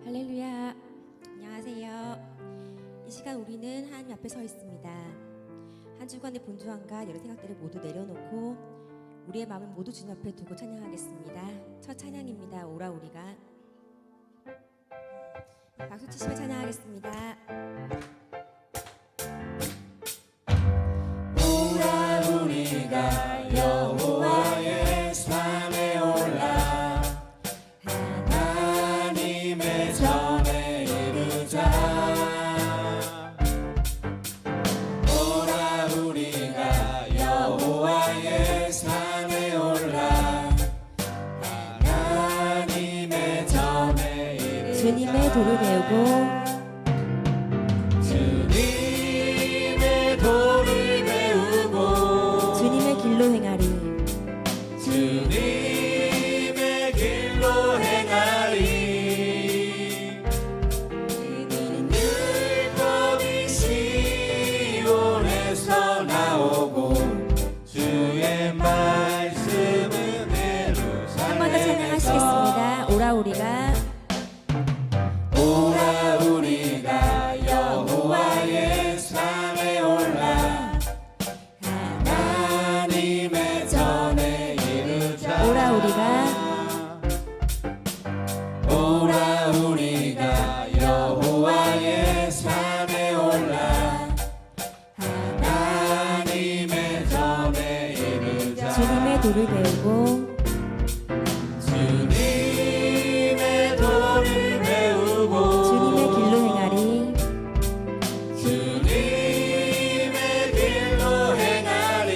할렐루야. 안녕하세요. 이 시간 우리는 하나님 앞에 서 있습니다. 한 주간의 본주안과 여러 생각들을 모두 내려놓고 우리의 마음을 모두 주님 앞에 두고 찬양하겠습니다. 첫 찬양입니다. 오라 우리가. 박수 치시며 찬양하겠습니다. 오라 우리가 여호와의 산에 올라 하나님의 전에 이르자. 오라 우리가 여호와의 산에 올라 하나님의 전에 이르자. 주님의 도를 배우고 주님의 도를 배우고 주님의 길로 행하리. 주님의 길로 행하리. 그는 율법이 시온에서 나오고 주의 말씀은 예루살렘에서. 한 번 더 찬양하시겠습니다. 오라 우리가. 오라 우리가 여호와의 산에 올라 하나님의 전에 이르자. 오라 우리가. 오라 우리가 여호와의 산에 올라 하나님의 전에 이르자. 주님의 도를 배우고 주님의 도를 배우고 주님의 길로 행하리. 주님의 길로 행하리.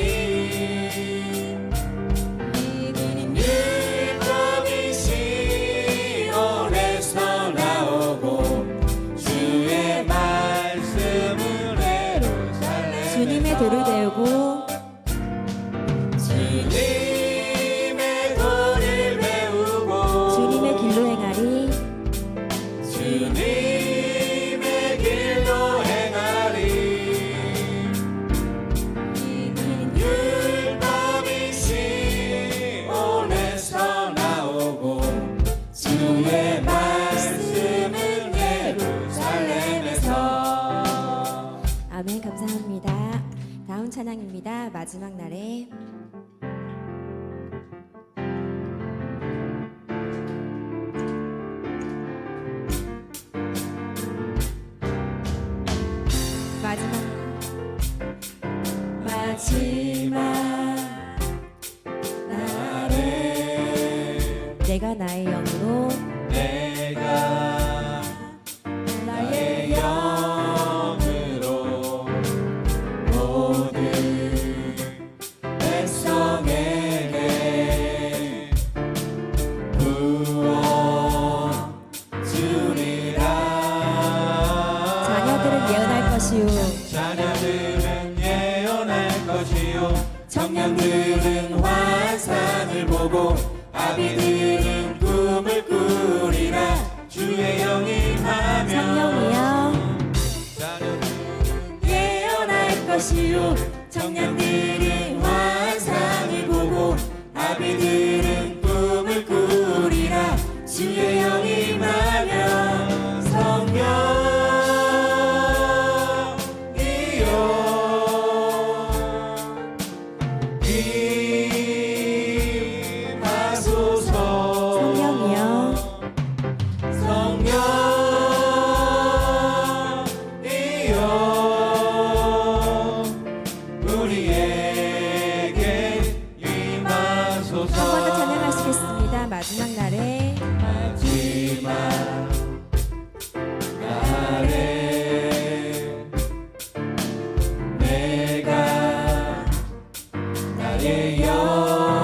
그는 율법이 시온에서 나오고 주의 말씀은 예루살렘에서. 주님의 도를 배우고 주님의 도를 배우고 주님의 길로 행하리. 주님의 길로 행하리. 이는 율법이 시온에서 나오고 주의 말씀은 예루살렘에서. 아멘. 감사합니다. 다음 찬양입니다. 마지막 날에. 마지막 날에 내가 나의 영으로 내가 나의 영으로 모든 백성에게 부어 주리라. 자녀들은 예언할 것이요 자녀들은 예언할 것이요 청년들은 환상을 보고 아비들은 꿈을 꾸리라. 주의 영이 임하면 성령이여 자녀들은 예언할 것이요 청년들은 환상을 보고 아비들은 꿈을 꾸리라. 주의 영이 임하면 성령이여 임하소서. 성령이여 성령이여 우리에게 임하소서. 한 번 더 찬양하시겠습니다. 마지막 날에 마지막 날에 내가 나의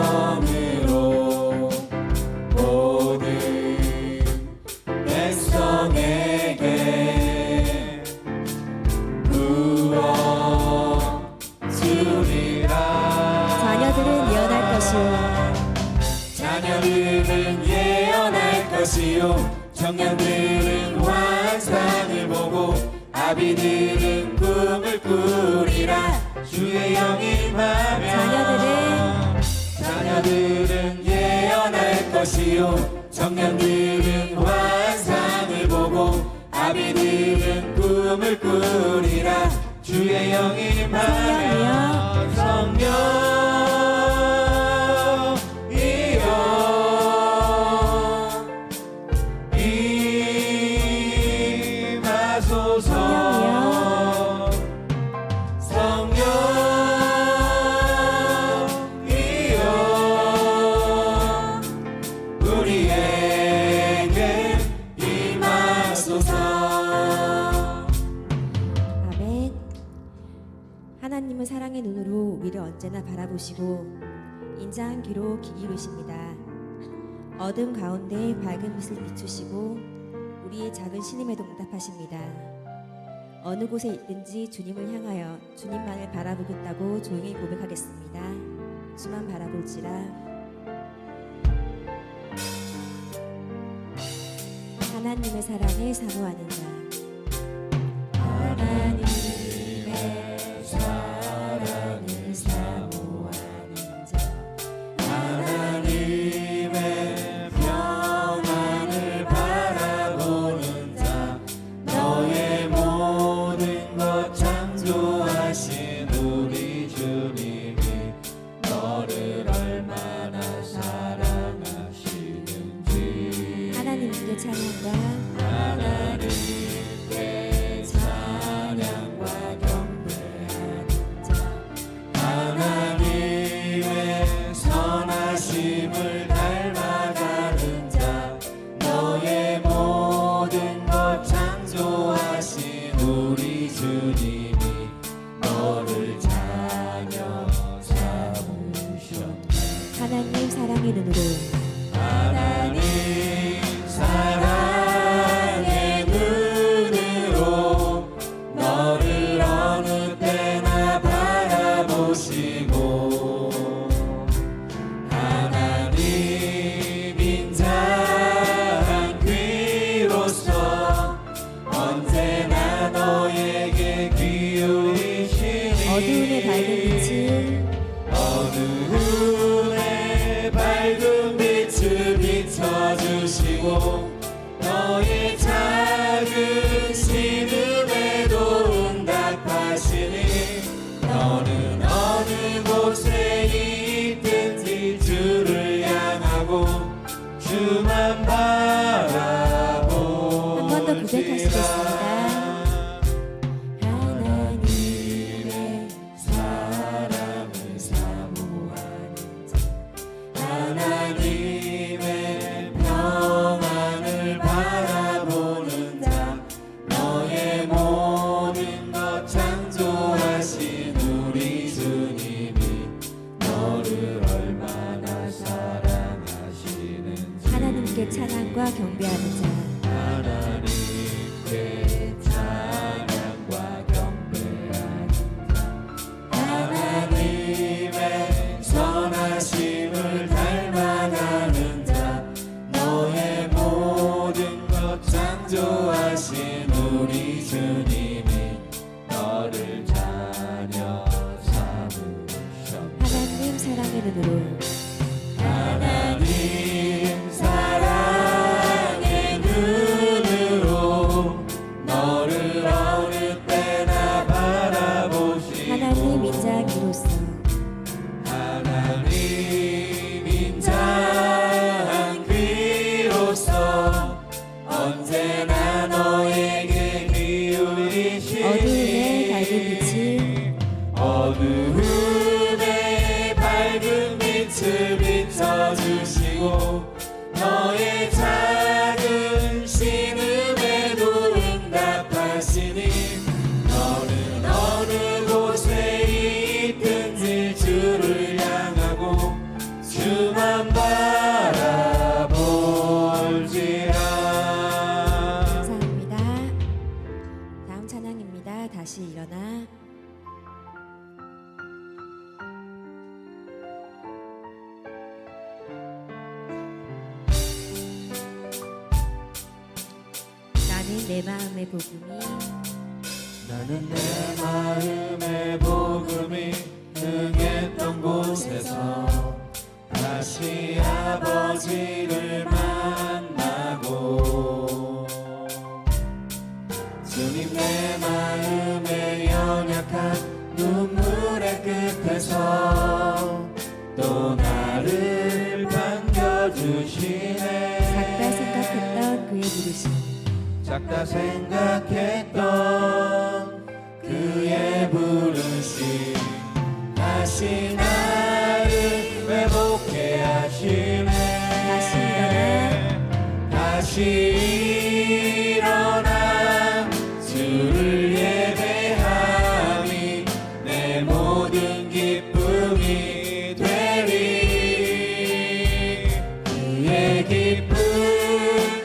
영으로 모든 백성에게 부어 주리라. 자녀들은 예언할 것이요 자녀들은 예언할 것이요 청년들은 환상을 보고 아비들은 꿈을 꾸리라. 주의 영이 임하면 자녀들은 예언할 것이요 청년들은 환상을 보고 아비들은 꿈을 꾸리라. 주의 영이 임하여 성령이여 임하소서. 성령이여 우리에게 임하소서. 아멘. 하나님은 사랑의 눈으로 우리를 언제나 바라보시고 인자한 귀로 귀 기울이십니다. 어둠 가운데 밝은 빛을 비추시고 우리의 작은 신음에도 응답하십니다. 어느 곳에 있든지 주님을 향하여 주님만을 바라보겠다고 조용히 고백하겠습니다. 주만 바라볼지라. 하나님의 사랑을 사모하는 자. 하나님의 사랑을 사모하는 자. 하나님의 평안을 바라보는 자. 너의 모든 것 창조하신 우리 주님이 너를 얼마나 사랑하시는지. 하나님께 찬양과 하나님께 찬양과 경배하는 자. 하나님의 선하심을 닮아가는 자. 너의 모든 것 창조하신 우리 주님이 너를 자녀 삼으셨네. 하나님 사랑의 눈으로 하나님 사랑의 눈으로 너를 어느 때나 바라보시고 하나님 인자한 귀로서 언제나 너에게 기울이시니. 어두운의 밝은 빛을 어두운의 밝은 빛을 비춰주시고 너의 작은 신음에도 응답하시니. 너는 어느 곳에 있든지 주를 향하고 주만 바라보지라. 한 번 더 고백하시겠습니다. 하나님의 사랑을 사모하는 자. 하나님의 평안을 바라보는 자. 너의 모든 것 창조하신 우리 주님이 너를 얼마나 사랑하시는지. 하나님께 찬양과 경배하는 자. 하나님께 찬양과 경배하는 자. 하나님의 선하심을 닮아가는 자. 너의 모든 것 창조하신 우리 주님이 너를 자녀 삼으셨네. 하나님 사랑의 눈으로 하나님 사랑의 눈으로 너를 어느 때나 바라보시고 하나님 인자한 귀로서 하나님 인자한 귀로서 언제나 너에게 기울이시니. 어두운의 밝은 빛을 어두움의 밝은 빛을 비춰주시고 너의 작은 신음에도 응답하시니. 너는 어느 곳에 있든지 주를 향하고 주만 바라볼지라. 감사합니다. 다음 찬양입니다. 다시 일어나. 나는 내 마음의 복음이 나는 내 마음의 복음이 능했던 곳에서 다시 아버지를 만나고 주님 내 마음의 연약한 눈물의 끝에서 또 나를 반겨주시네. 작다 생각했던 그의 부르심 작다 생각했던 그의 부르심 다시 나를 회복해 하시네. 다시 일어나 주를 예배함이 내 모든 기쁨이 되리. 그의 기쁨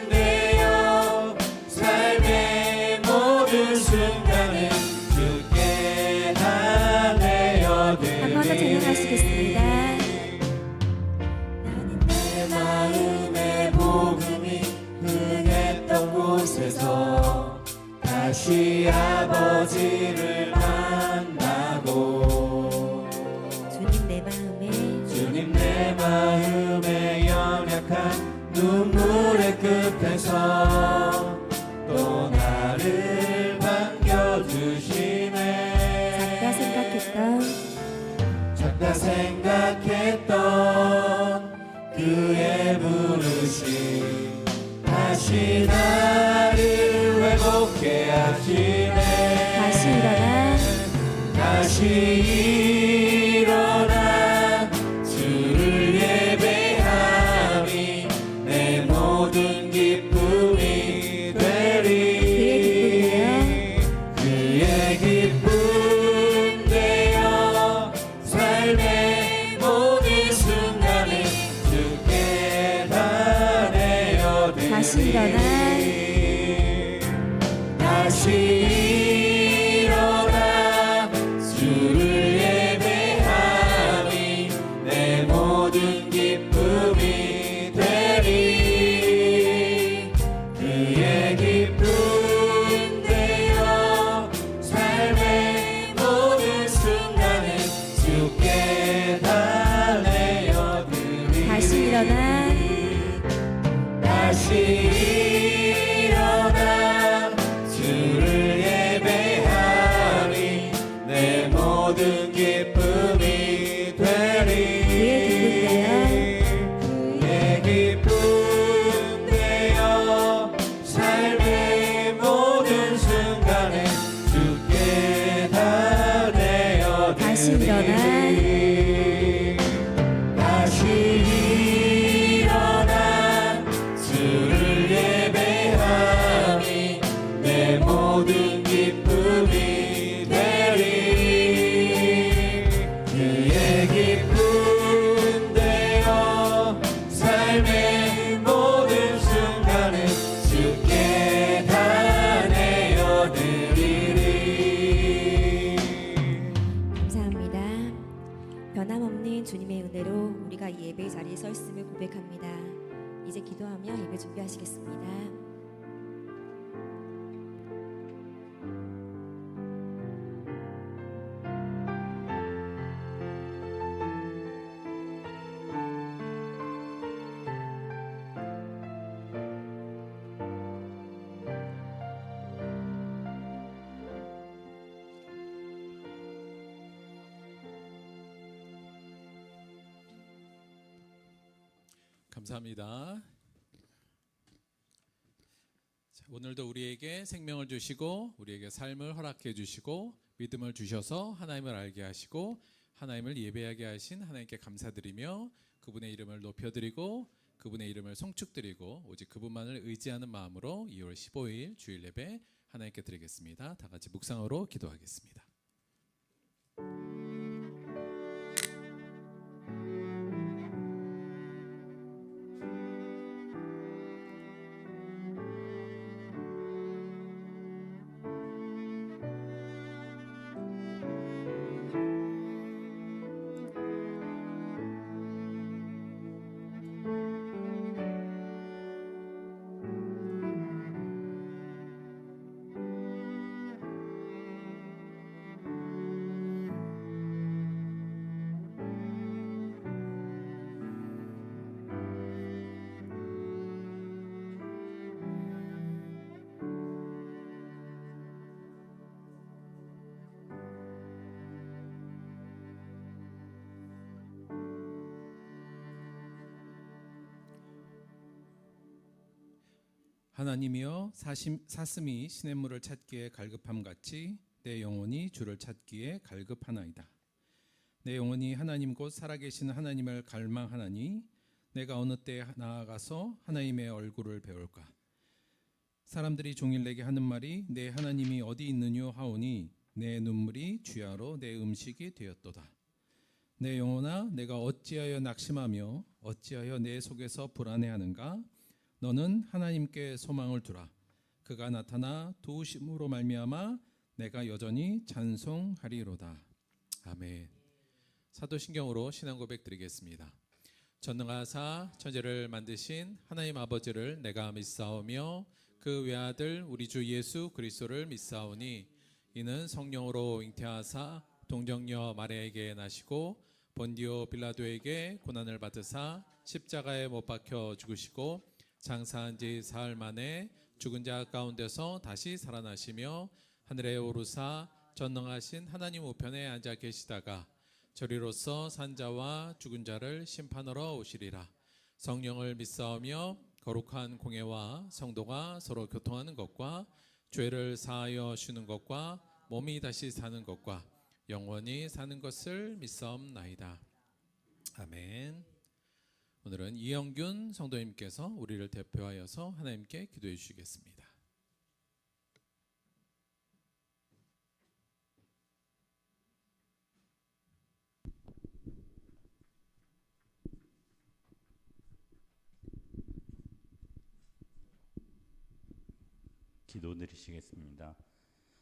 되어 삶의 모든 순간을 주께 다 내어드리. 한 번 더 찬양하시겠습니다. 나는 내 마음의 복음이 흥했던 곳에서 다시 아버지를 만나고 주님 내 마음의 연약한 눈물의 끝에서 또 나를 반겨주시네. 작다 생각했던 그의 부르심 다시 나를 회복해 하시네. 다시 일어나 주를 예배함이 내 모든 기쁨이 되리. 그의 기쁨 되어 삶의 모든 순간을 주께 다 내어드리. 다시 일어나 주를 예배함이 내 모든 기쁨이 되리. 그의 기쁨 되어 삶의 모든 순간을 주께 다 내어드리. 다시 일어나 주를 예배함이 내 모든 기쁨이 되리. 그의 기쁨 되어 삶의 모든 순간에 주께 다 내어드리. 다시 일어나 주를 예배함이 내 모든 기쁨이 되리. 그의 기쁨 되어 삶의 모든 순간을 주께 다 내어드리리. 감사합니다. 변함없는 주님의 은혜로 우리가 이 예배의 자리에 서 있음을 고백합니다. 이제 기도하며 예배 준비하시겠습니다. 감사합니다. 자, 오늘도 우리에게 생명을 주시고 우리에게 삶을 허락해 주시고 믿음을 주셔서 하나님을 알게 하시고 하나님을 예배하게 하신 하나님께 감사드리며 그분의 이름을 높여드리고 그분의 이름을 송축드리고 오직 그분만을 의지하는 마음으로 2월 15일 주일 예배 하나님께 드리겠습니다. 다 같이 묵상으로 기도하겠습니다. 하나님이여 사슴이 시냇물을 찾기에 갈급함 같이 내 영혼이 주를 찾기에 갈급하나이다. 내 영혼이 하나님 곧 살아계신 하나님을 갈망하나니 내가 어느 때 나아가서 하나님의 얼굴을 배울까. 사람들이 종일 내게 하는 말이 내 하나님이 어디 있느뇨 하오니 내 눈물이 주야로 내 음식이 되었도다. 내 영혼아 내가 어찌하여 낙심하며 어찌하여 내 속에서 불안해하는가. 너는 하나님께 소망을 두라. 그가 나타나 도우심으로 말미암아 내가 여전히 찬송하리로다. 아멘. 사도신경으로 신앙 고백 드리겠습니다. 전능하사 천지를 만드신 하나님 아버지를 내가 믿사오며 그 외아들 우리 주 예수 그리스도를 믿사오니 이는 성령으로 잉태하사 동정녀 마리아에게 나시고 본디오 빌라도에게 고난을 받으사 십자가에 못 박혀 죽으시고 장사한 지 사흘 만에 죽은 자 가운데서 다시 살아나시며 하늘에 오르사 전능하신 하나님 우편에 앉아 계시다가 저리로서 산자와 죽은 자를 심판하러 오시리라. 성령을 믿사오며 거룩한 공예와 성도가 서로 교통하는 것과 죄를 사하여 주는 것과 몸이 다시 사는 것과 영원히 사는 것을 믿사옵나이다. 아멘. 오늘은 이영균 성도님께서 우리를 대표하여서 하나님께 기도해 주시겠습니다. 기도 드리시겠습니다.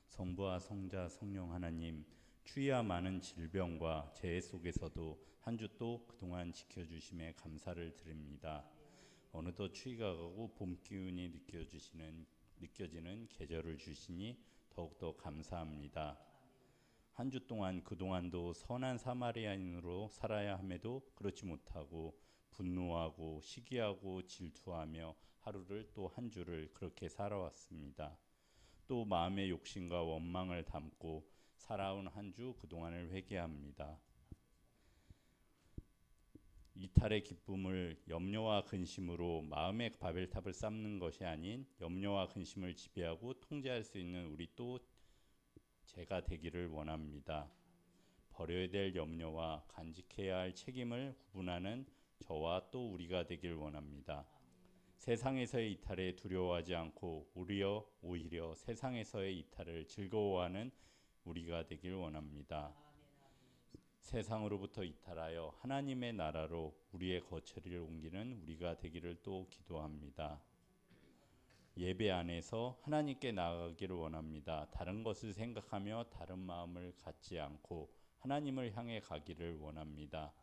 성부와 성자 성령 하나님, 추위와 많은 질병과 재해 속에서도 한 주 또 그동안 지켜주심에 감사를 드립니다. 어느덧 추위가 가고 봄 기운이 느껴지는 계절을 주시니 더욱더 감사합니다. 한 주 동안 그동안도 선한 사마리아인으로 살아야 함에도 그렇지 못하고 분노하고 시기하고 질투하며 하루를 또 한 주를 그렇게 살아왔습니다. 또 마음의 욕심과 원망을 담고 살아온 한 주 그동안을 회개합니다. 이탈의 기쁨을 염려와 근심으로 마음의 바벨탑을 쌓는 것이 아닌 염려와 근심을 지배하고 통제할 수 있는 우리 또 제가 되기를 원합니다. 버려야 될 염려와 간직해야 할 책임을 구분하는 저와 또 우리가 되길 원합니다. 세상에서의 이탈에 두려워하지 않고 오히려 세상에서의 이탈을 즐거워하는 우리가 되길 원합니다. 세상으로부터 이탈하여 하나님의 나라로 우리의 거처를 옮기는 우리가 되기를 또 기도합니다. 예배 안에서 하나님께 나아가기를 원합니다. 다른 것을 생각하며 다른 마음을 갖지 않고 하나님을 향해 가기를 원합니다.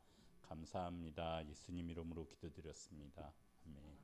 감사합니다. 예수님 이름으로 기도드렸습니다. 아멘.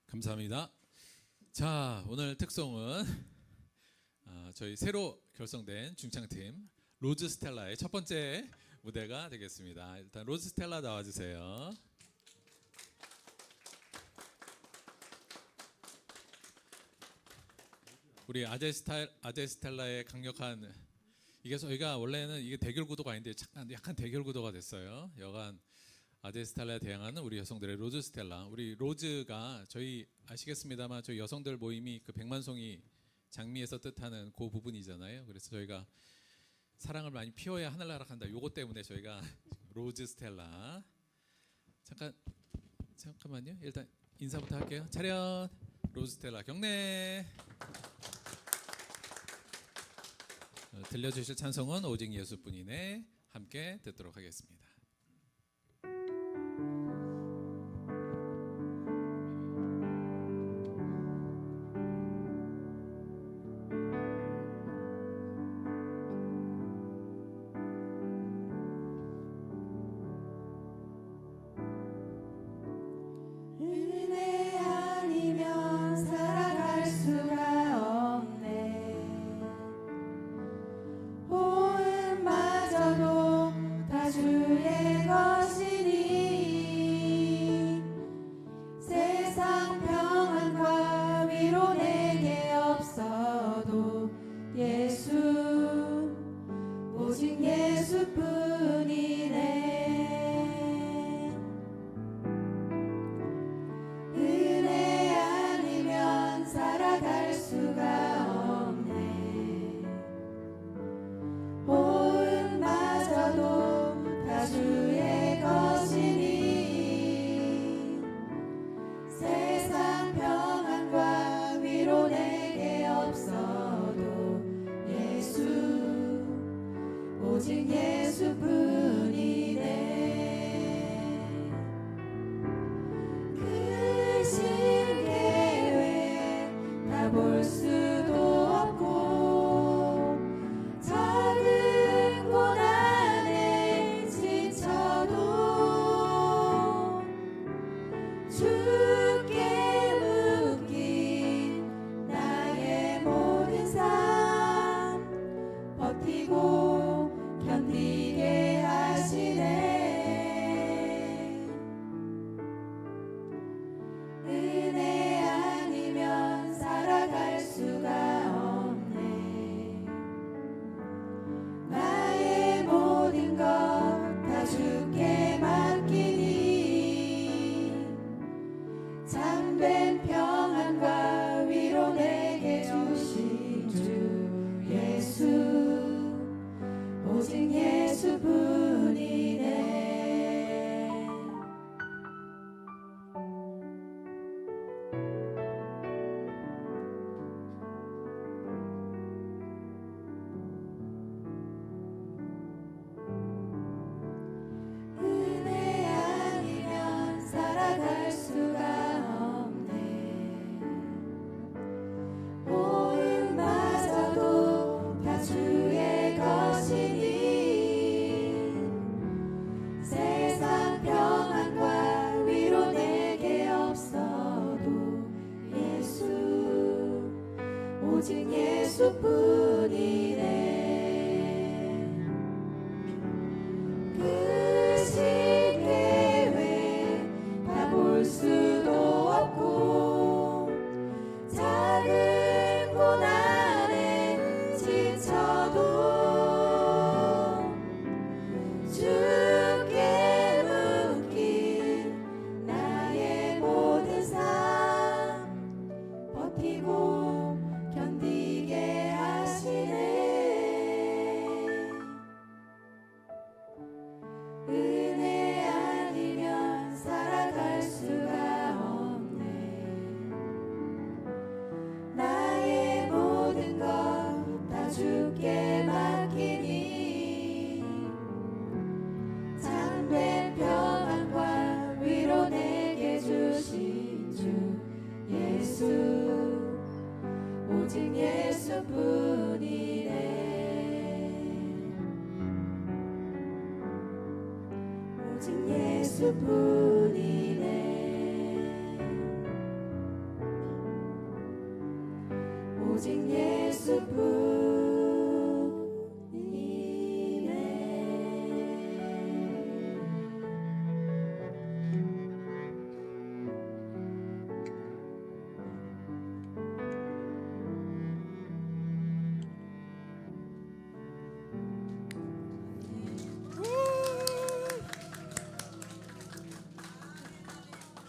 감사합니다. 자, 오늘 특송은 저희 새로 결성된 중창팀 로즈 스텔라의 첫 번째 무대가 되겠습니다. 일단 로즈 스텔라 나와주세요. 우리 아제 스텔라의 강력한 이게 저희가 원래는 이게 대결 구도가 아닌데 약간 대결 구도가 됐어요. 여간 아제 스텔라에 대항하는 우리 여성들의 로즈 스텔라. 우리 로즈가 저희 아시겠습니다만 저희 여성들 모임이 그 백만송이 장미에서 뜻하는 그 부분이잖아요. 그래서 저희가 사랑을 많이 피워야 하늘나라 간다. 요거 때문에 저희가 로즈 스텔라. 잠깐만요. 일단 인사부터 할게요. 차렷. 로즈 스텔라 경례. 들려주실 찬송은 오직 예수뿐이네. 함께 듣도록 하겠습니다. 주께 묶인 나의 모든 삶 버티고 견디게 하시네. 은혜 아니면 살아갈 수가 없네. 나의 모든 것 다 주께 맡기니 참된 평안과 위로 내게 주신 주 예수 오직 예수뿐이네. 은혜 아니면 살아갈 수가 없네. 모음마저도 다 주의 것이니 세상 평안과 위로 내게 없어도 예수 오직 예수뿐이네. 그 쉽게 왜다 볼 수도 없고 작은 고난에 지쳐도 주께 묶인 나의 모든 삶 버티고 견디게 하시네. 은혜 아니면 살아갈 수가 없네. 나의 모든 것 다 주께 맡기니 참된 평안과 위로 내게 주신 주 예수 오직 예수뿐이네. 오직 예수뿐이네. 오직 예수뿐이네.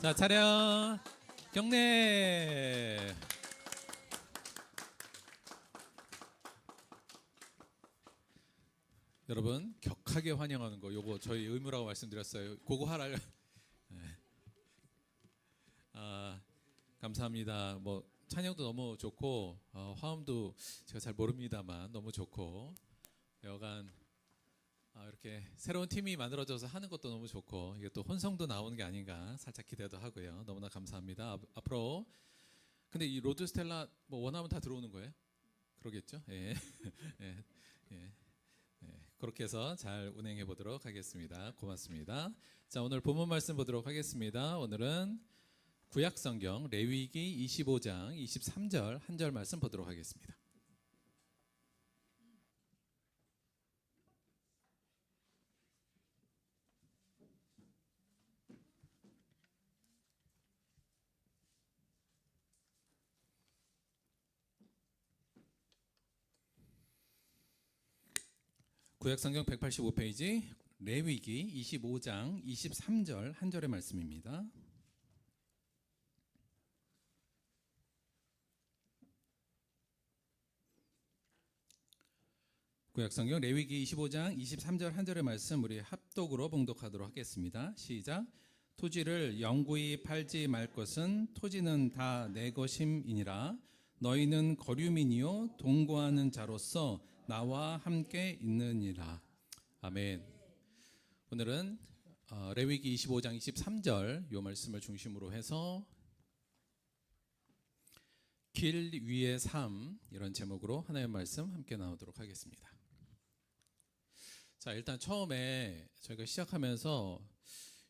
자, 차렷 경례. 여러분 격하게 환영하는 거 요거 저희 의무라고 말씀드렸어요. 그거 하라. 네. 감사합니다. 뭐 찬양도 너무 좋고 화음도 제가 잘 모릅니다만 너무 좋고 여간 이렇게 새로운 팀이 만들어져서 하는 것도 너무 좋고 이게 또 혼성도 나오는 게 아닌가 살짝 기대도 하고요. 너무나 감사합니다. 앞으로 근데 이 로드 스텔라 뭐 원하면 다 들어오는 거예요? 그러겠죠? 예. 예. 예. 예. 그렇게 해서 잘 운행해 보도록 하겠습니다. 고맙습니다. 자, 오늘 본문 말씀 보도록 하겠습니다. 오늘은 구약 성경 레위기 25장 23절 한 절 말씀 보도록 하겠습니다. 구약성경 185페이지 레위기 25장 23절 한 절의 말씀입니다. 구약성경 레위기 25장 23절 한 절의 말씀 우리 합독으로 봉독하도록 하겠습니다. 시작. 토지를 영구히 팔지 말 것은 토지는 다 내 것임이니라. 너희는 거류민이요 동거하는 자로서 나와 함께 있느니라. 아멘. 오늘은 레위기 25장 23절 이 말씀을 중심으로 해서 길 위의 삶 이런 제목으로 하나님의 말씀 함께 나누도록 하겠습니다. 자, 일단 처음에 저희가 시작하면서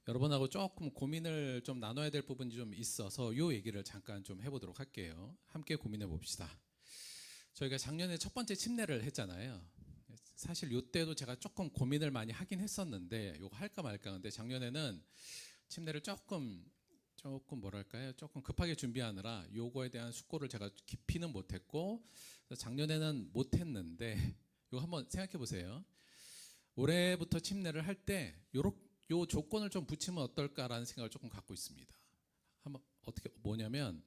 여러분하고 조금 고민을 좀 나눠야 될 부분이 좀 있어서 요 얘기를 잠깐 좀 해보도록 할게요. 함께 고민해 봅시다. 저희가 작년에 첫 번째 침례를 했잖아요. 사실 요때도 제가 조금 고민을 많이 하긴 했었는데 요거 할까 말까. 근데 작년에는 침례를 조금 뭐랄까요? 조금 급하게 준비하느라 요거에 대한 숙고를 제가 깊이는 못했고, 작년에는 못했는데 요거 한번 생각해 보세요. 올해부터 침례를 할 때 요 조건을 좀 붙이면 어떨까라는 생각을 조금 갖고 있습니다. 한번 어떻게 뭐냐면,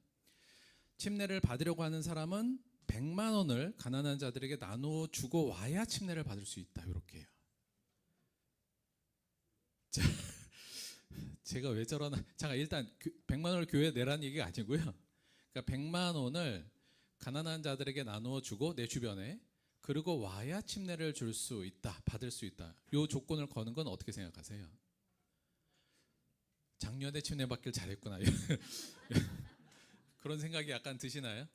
침례를 받으려고 하는 사람은 100만 원을 가난한 자들에게 나누어 주고 와야 침례를 받을 수 있다. 이렇게요. 자, 제가 왜 저러나? 잠깐 일단 100만 원을 교회에 내라는 얘기가 아니고요. 그러니까 100만 원을 가난한 자들에게 나누어 주고 내 주변에, 그리고 와야 침례를 줄 수 있다, 받을 수 있다. 요 조건을 거는 건 어떻게 생각하세요? 작년에 침례 받길 잘했구나. 그런 생각이 약간 드시나요?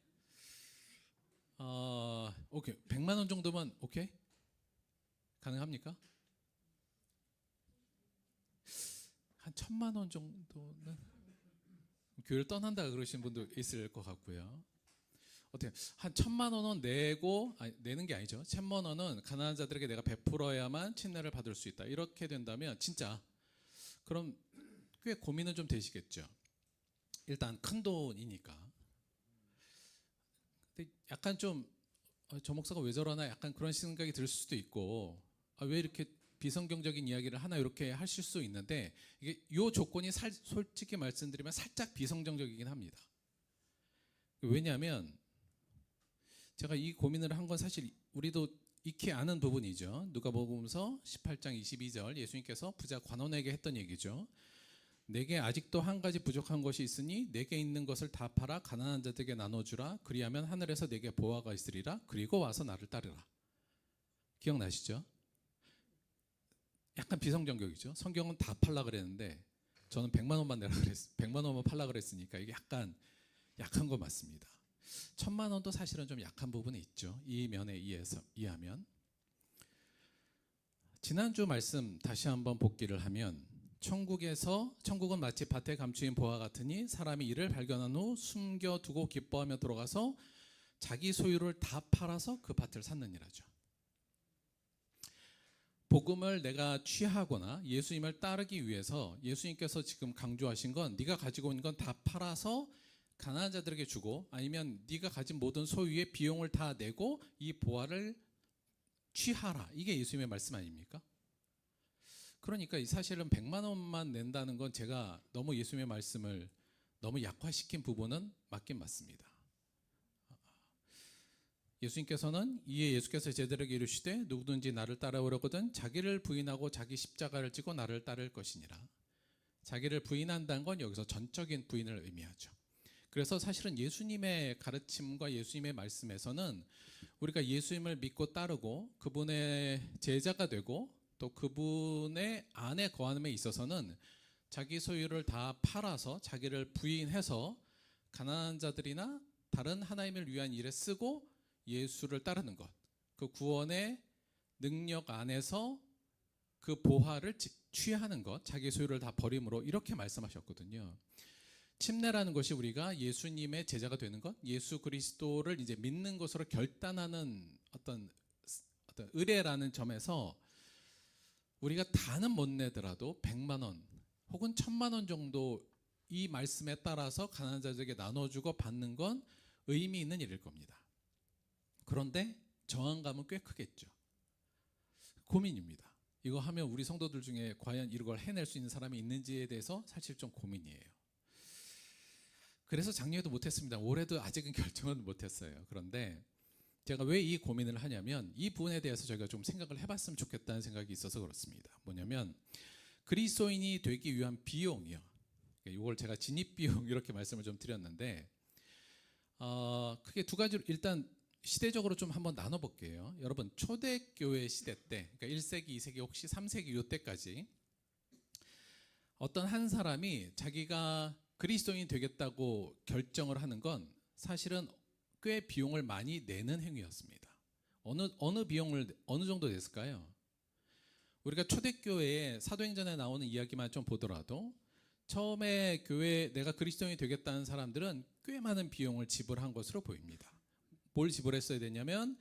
오케이. 100만 원 정도면 오케이? 가능합니까? 한 1000만 원 정도는 교회를 떠난다 그러신 분도 있을 것 같고요. 어떻게 한 1000만 원은 내고, 내는 게 아니죠. 1000만 원은 가난한 자들에게 내가 베풀어야만 침례를 받을 수 있다. 이렇게 된다면 진짜 그럼 꽤 고민은 좀 되시겠죠. 일단 큰 돈이니까. 근데 약간 좀 저 목사가 왜 저러나 약간 그런 생각이 들 수도 있고, 왜 이렇게 비성경적인 이야기를 하나 이렇게 하실 수 있는데, 이게 요 조건이 솔직히 말씀드리면 살짝 비성경적이긴 합니다. 왜냐하면 제가 이 고민을 한 건 사실 우리도 익히 아는 부분이죠. 누가복음서 18장 22절, 예수님께서 부자 관원에게 했던 얘기죠. 내게 아직도 한 가지 부족한 것이 있으니 내게 있는 것을 다 팔아 가난한 자들에게 나눠주라. 그리하면 하늘에서 내게 보화가 있으리라. 그리고 와서 나를 따르라. 기억나시죠? 약간 비성경적이죠. 성경은 다 팔라 그랬는데 저는 100만 원만 내라 그랬어요. 100만 원만 팔라 그랬으니까 이게 약간 약한 거 맞습니다. 1000만 원도 사실은 좀 약한 부분이 있죠. 이 면에 이해하면. 지난주 말씀 다시 한번 복기를 하면, 천국은 마치 밭에 감추인 보화 같으니 사람이 이를 발견한 후 숨겨두고 기뻐하며 들어가서 자기 소유를 다 팔아서 그 밭을 샀느니라죠. 복음을 내가 취하거나 예수님을 따르기 위해서 예수님께서 지금 강조하신 건, 네가 가지고 있는 건 다 팔아서 가난한 자들에게 주고, 아니면 네가 가진 모든 소유의 비용을 다 내고 이 보화를 취하라. 이게 예수님의 말씀 아닙니까? 그러니까 사실은 100만 원만 낸다는 건 제가 너무 예수님의 말씀을 너무 약화시킨 부분은 맞긴 맞습니다. 예수님께서는 이에 예수께서 제자들에게 이르시되 누구든지 나를 따라오려거든 자기를 부인하고 자기 십자가를 지고 나를 따를 것이니라. 자기를 부인한다는 건 여기서 전적인 부인을 의미하죠. 그래서 사실은 예수님의 가르침과 예수님의 말씀에서는 우리가 예수님을 믿고 따르고 그분의 제자가 되고 또 그분의 안에 거함에 있어서는 자기 소유를 다 팔아서 자기를 부인해서 가난한 자들이나 다른 하나님을 위한 일에 쓰고 예수를 따르는 것, 그 구원의 능력 안에서 그 보화를 취하는 것, 자기 소유를 다 버림으로, 이렇게 말씀하셨거든요. 침례라는 것이 우리가 예수님의 제자가 되는 것, 예수 그리스도를 이제 믿는 것으로 결단하는 어떤 의례라는 점에서 우리가 다는 못 내더라도 100만 원 혹은 1000만 원 정도 이 말씀에 따라서 가난한 자들에게 나눠주고 받는 건 의미 있는 일일 겁니다. 그런데 저항감은 꽤 크겠죠. 고민입니다. 이거 하면 우리 성도들 중에 과연 이걸 해낼 수 있는 사람이 있는지에 대해서 사실 좀 고민이에요. 그래서 작년에도 못했습니다. 올해도 아직은 결정은 못했어요. 그런데 제가 왜 이 고민을 하냐면, 이 부분에 대해서 저희가 좀 생각을 해봤으면 좋겠다는 생각이 있어서 그렇습니다. 뭐냐면, 그리스도인이 되기 위한 비용이요. 이걸 제가 진입비용 이렇게 말씀을 좀 드렸는데, 크게 두 가지로 일단 시대적으로 좀 한번 나눠볼게요. 여러분, 초대교회 시대 때, 그러니까 1세기, 2세기, 혹시 3세기 이때까지 어떤 한 사람이 자기가 그리스도인이 되겠다고 결정을 하는 건 사실은 꽤 비용을 많이 내는 행위였습니다. 어느 비용을 어느 정도 냈을까요? 우리가 초대교회에 사도행전에 나오는 이야기만 좀 보더라도 처음에 교회 내가 그리스도인이 되겠다는 사람들은 꽤 많은 비용을 지불한 것으로 보입니다. 뭘 지불했어야 되냐면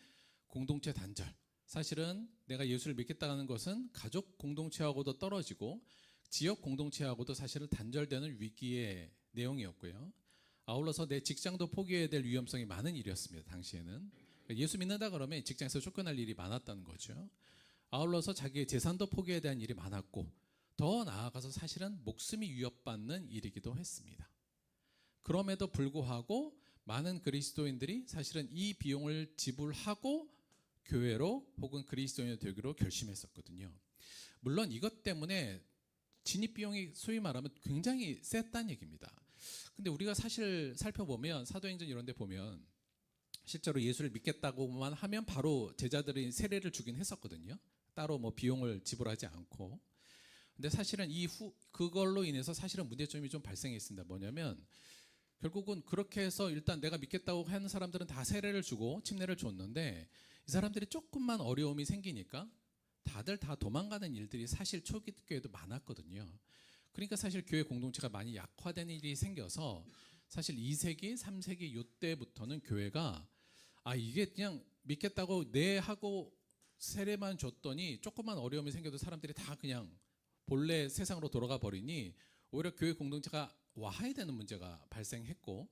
공동체 단절. 사실은 내가 예수를 믿겠다는 것은 가족 공동체하고도 떨어지고 지역 공동체하고도 사실은 단절되는 위기의 내용이었고요. 아울러서 내 직장도 포기해야 될 위험성이 많은 일이었습니다. 당시에는. 예수 믿는다 그러면 직장에서 쫓겨날 일이 많았다는 거죠. 아울러서 자기의 재산도 포기해야 되는 일이 많았고 더 나아가서 사실은 목숨이 위협받는 일이기도 했습니다. 그럼에도 불구하고 많은 그리스도인들이 사실은 이 비용을 지불하고 교회로 혹은 그리스도인이 되기로 결심했었거든요. 물론 이것 때문에 진입 비용이 소위 말하면 굉장히 셌다는 얘기입니다. 근데 우리가 사실 살펴보면 사도행전 이런 데 보면 실제로 예수를 믿겠다고만 하면 바로 제자들이 세례를 주긴 했었거든요. 따로 뭐 비용을 지불하지 않고. 근데 사실은 그걸로 인해서 사실은 문제점이 좀 발생했습니다. 뭐냐면 결국은 그렇게 해서 일단 내가 믿겠다고 하는 사람들은 다 세례를 주고 침례를 줬는데 이 사람들이 조금만 어려움이 생기니까 다들 다 도망가는 일들이 사실 초기 교회도 많았거든요. 그러니까 사실 교회 공동체가 많이 약화되는 일이 생겨서 사실 2세기, 3세기 이때부터는 교회가 이게 그냥 믿겠다고 네 하고 세례만 줬더니 조금만 어려움이 생겨도 사람들이 다 그냥 본래 세상으로 돌아가 버리니 오히려 교회 공동체가 와해되는 문제가 발생했고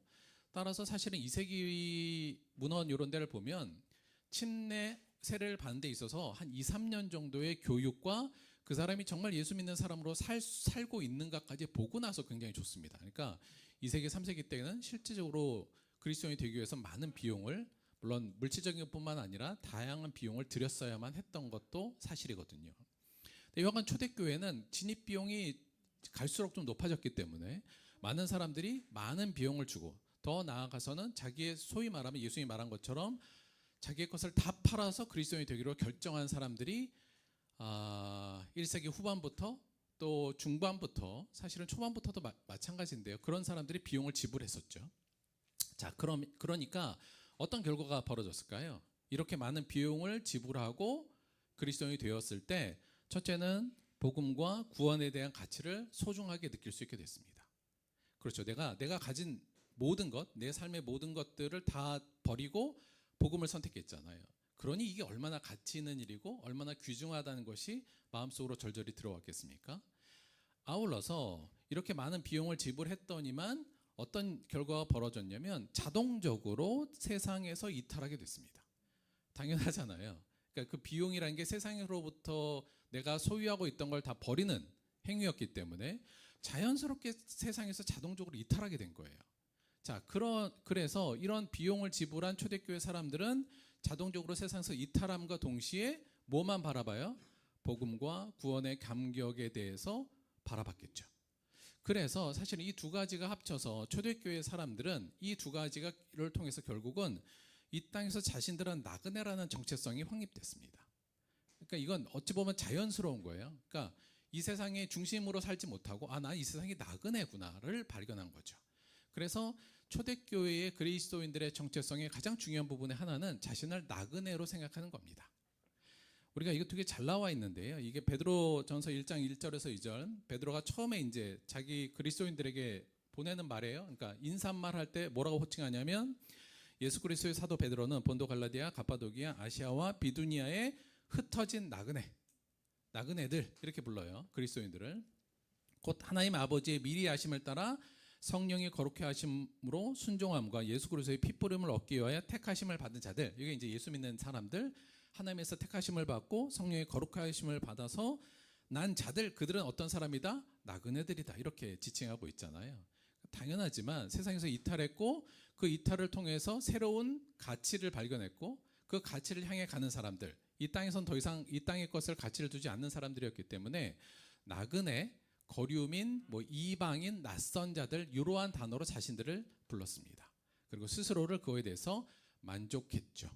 따라서 사실은 2세기 문헌 이런 데를 보면 침례 세례를 받는 데 있어서 한 2, 3년 정도의 교육과 그 사람이 정말 예수 믿는 사람으로 살고 있는가까지 보고 나서 굉장히 좋습니다. 그러니까 2세기, 3세기 때는 실질적으로 그리스도인이 되기 위해서 많은 비용을 물론 물질적인 것뿐만 아니라 다양한 비용을 들였어야만 했던 것도 사실이거든요. 여하간 초대교회는 진입 비용이 갈수록 좀 높아졌기 때문에 많은 사람들이 많은 비용을 주고 더 나아가서는 자기의 소위 말하면 예수님이 말한 것처럼 자기의 것을 다 팔아서 그리스도인이 되기로 결정한 사람들이 1세기 후반부터 또 중반부터 사실은 초반부터도 마찬가지인데요. 그런 사람들이 비용을 지불했었죠. 자, 그러니까 어떤 결과가 벌어졌을까요? 이렇게 많은 비용을 지불하고 그리스도인이 되었을 때 첫째는 복음과 구원에 대한 가치를 소중하게 느낄 수 있게 됐습니다. 그렇죠. 내가 가진 모든 것, 내 삶의 모든 것들을 다 버리고 복음을 선택했잖아요. 그러니 이게 얼마나 가치 있는 일이고 얼마나 귀중하다는 것이 마음속으로 절절히 들어왔겠습니까? 아울러서 이렇게 많은 비용을 지불했더니만 어떤 결과가 벌어졌냐면 자동적으로 세상에서 이탈하게 됐습니다. 당연하잖아요. 그러니까 그 비용이라는 게 세상으로부터 내가 소유하고 있던 걸 다 버리는 행위였기 때문에 자연스럽게 세상에서 자동적으로 이탈하게 된 거예요. 자, 그래서 이런 비용을 지불한 초대교회 사람들은 자동적으로 세상에서 이탈함과 동시에 뭐만 바라봐요? 복음과 구원의 감격에 대해서 바라봤겠죠. 그래서 사실 이 두 가지가 합쳐서 초대교회 사람들은 이 두 가지를 통해서 결국은 이 땅에서 자신들은 나그네라는 정체성이 확립됐습니다. 그러니까 이건 어찌 보면 자연스러운 거예요. 그러니까 이 세상의 중심으로 살지 못하고 난 이 세상이 나그네구나를 발견한 거죠. 그래서 초대교회의 그리스도인들의 정체성의 가장 중요한 부분의 하나는 자신을 나그네로 생각하는 겁니다. 우리가 이거 되게 잘 나와 있는데요. 이게 베드로전서 1장 1절에서 2절 베드로가 처음에 이제 자기 그리스도인들에게 보내는 말이에요. 그러니까 인사말 할 때 뭐라고 호칭하냐면 예수 그리스도의 사도 베드로는 본도 갈라디아, 가파도기아, 아시아와 비두니아에 흩어진 나그네들 이렇게 불러요. 그리스도인들을 곧 하나님 아버지의 미리 아심을 따라 성령이 거룩해 하심으로 순종함과 예수 그리스도의 핏부림을 얻기 위하여 택하심을 받은 자들. 이게 이제 예수 믿는 사람들 하나님에서 택하심을 받고 성령의 거룩해 하심을 받아서 난 자들 그들은 어떤 사람이다? 나그네들이다. 이렇게 지칭하고 있잖아요. 당연하지만 세상에서 이탈했고 그 이탈을 통해서 새로운 가치를 발견했고 그 가치를 향해 가는 사람들 이 땅에선 더 이상 이 땅의 것을 가치를 두지 않는 사람들이었기 때문에 나그네, 거류민, 이방인, 낯선 자들 이러한 단어로 자신들을 불렀습니다. 그리고 스스로를 그거에 대해서 만족했죠.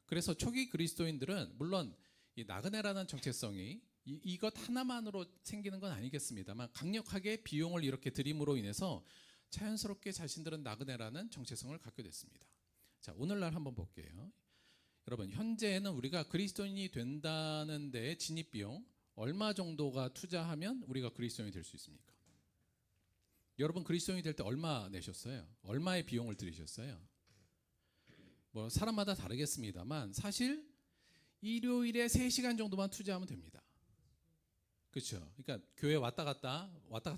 그래서 초기 그리스도인들은 물론 이 나그네라는 정체성이 이것 하나만으로 생기는 건 아니겠습니다만 강력하게 비용을 이렇게 들임으로 인해서 자연스럽게 자신들은 나그네라는 정체성을 갖게 됐습니다. 자, 오늘날 한번 볼게요. 여러분, 현재는 우리가 그리스도인이 된다는 데의 진입 비용 얼마 정도가 투자하면 우리가 그리스도인이 될 수 있습니까? 여러분 그리스도인이 될 때 얼마 내셨어요? 얼마의 비용을 들이셨어요? 뭐 사람마다 다르겠습니다만 사실 일요일에 3시간 정도만 투자하면 됩니다. 그렇죠? 그러니까 교회 왔다 갔다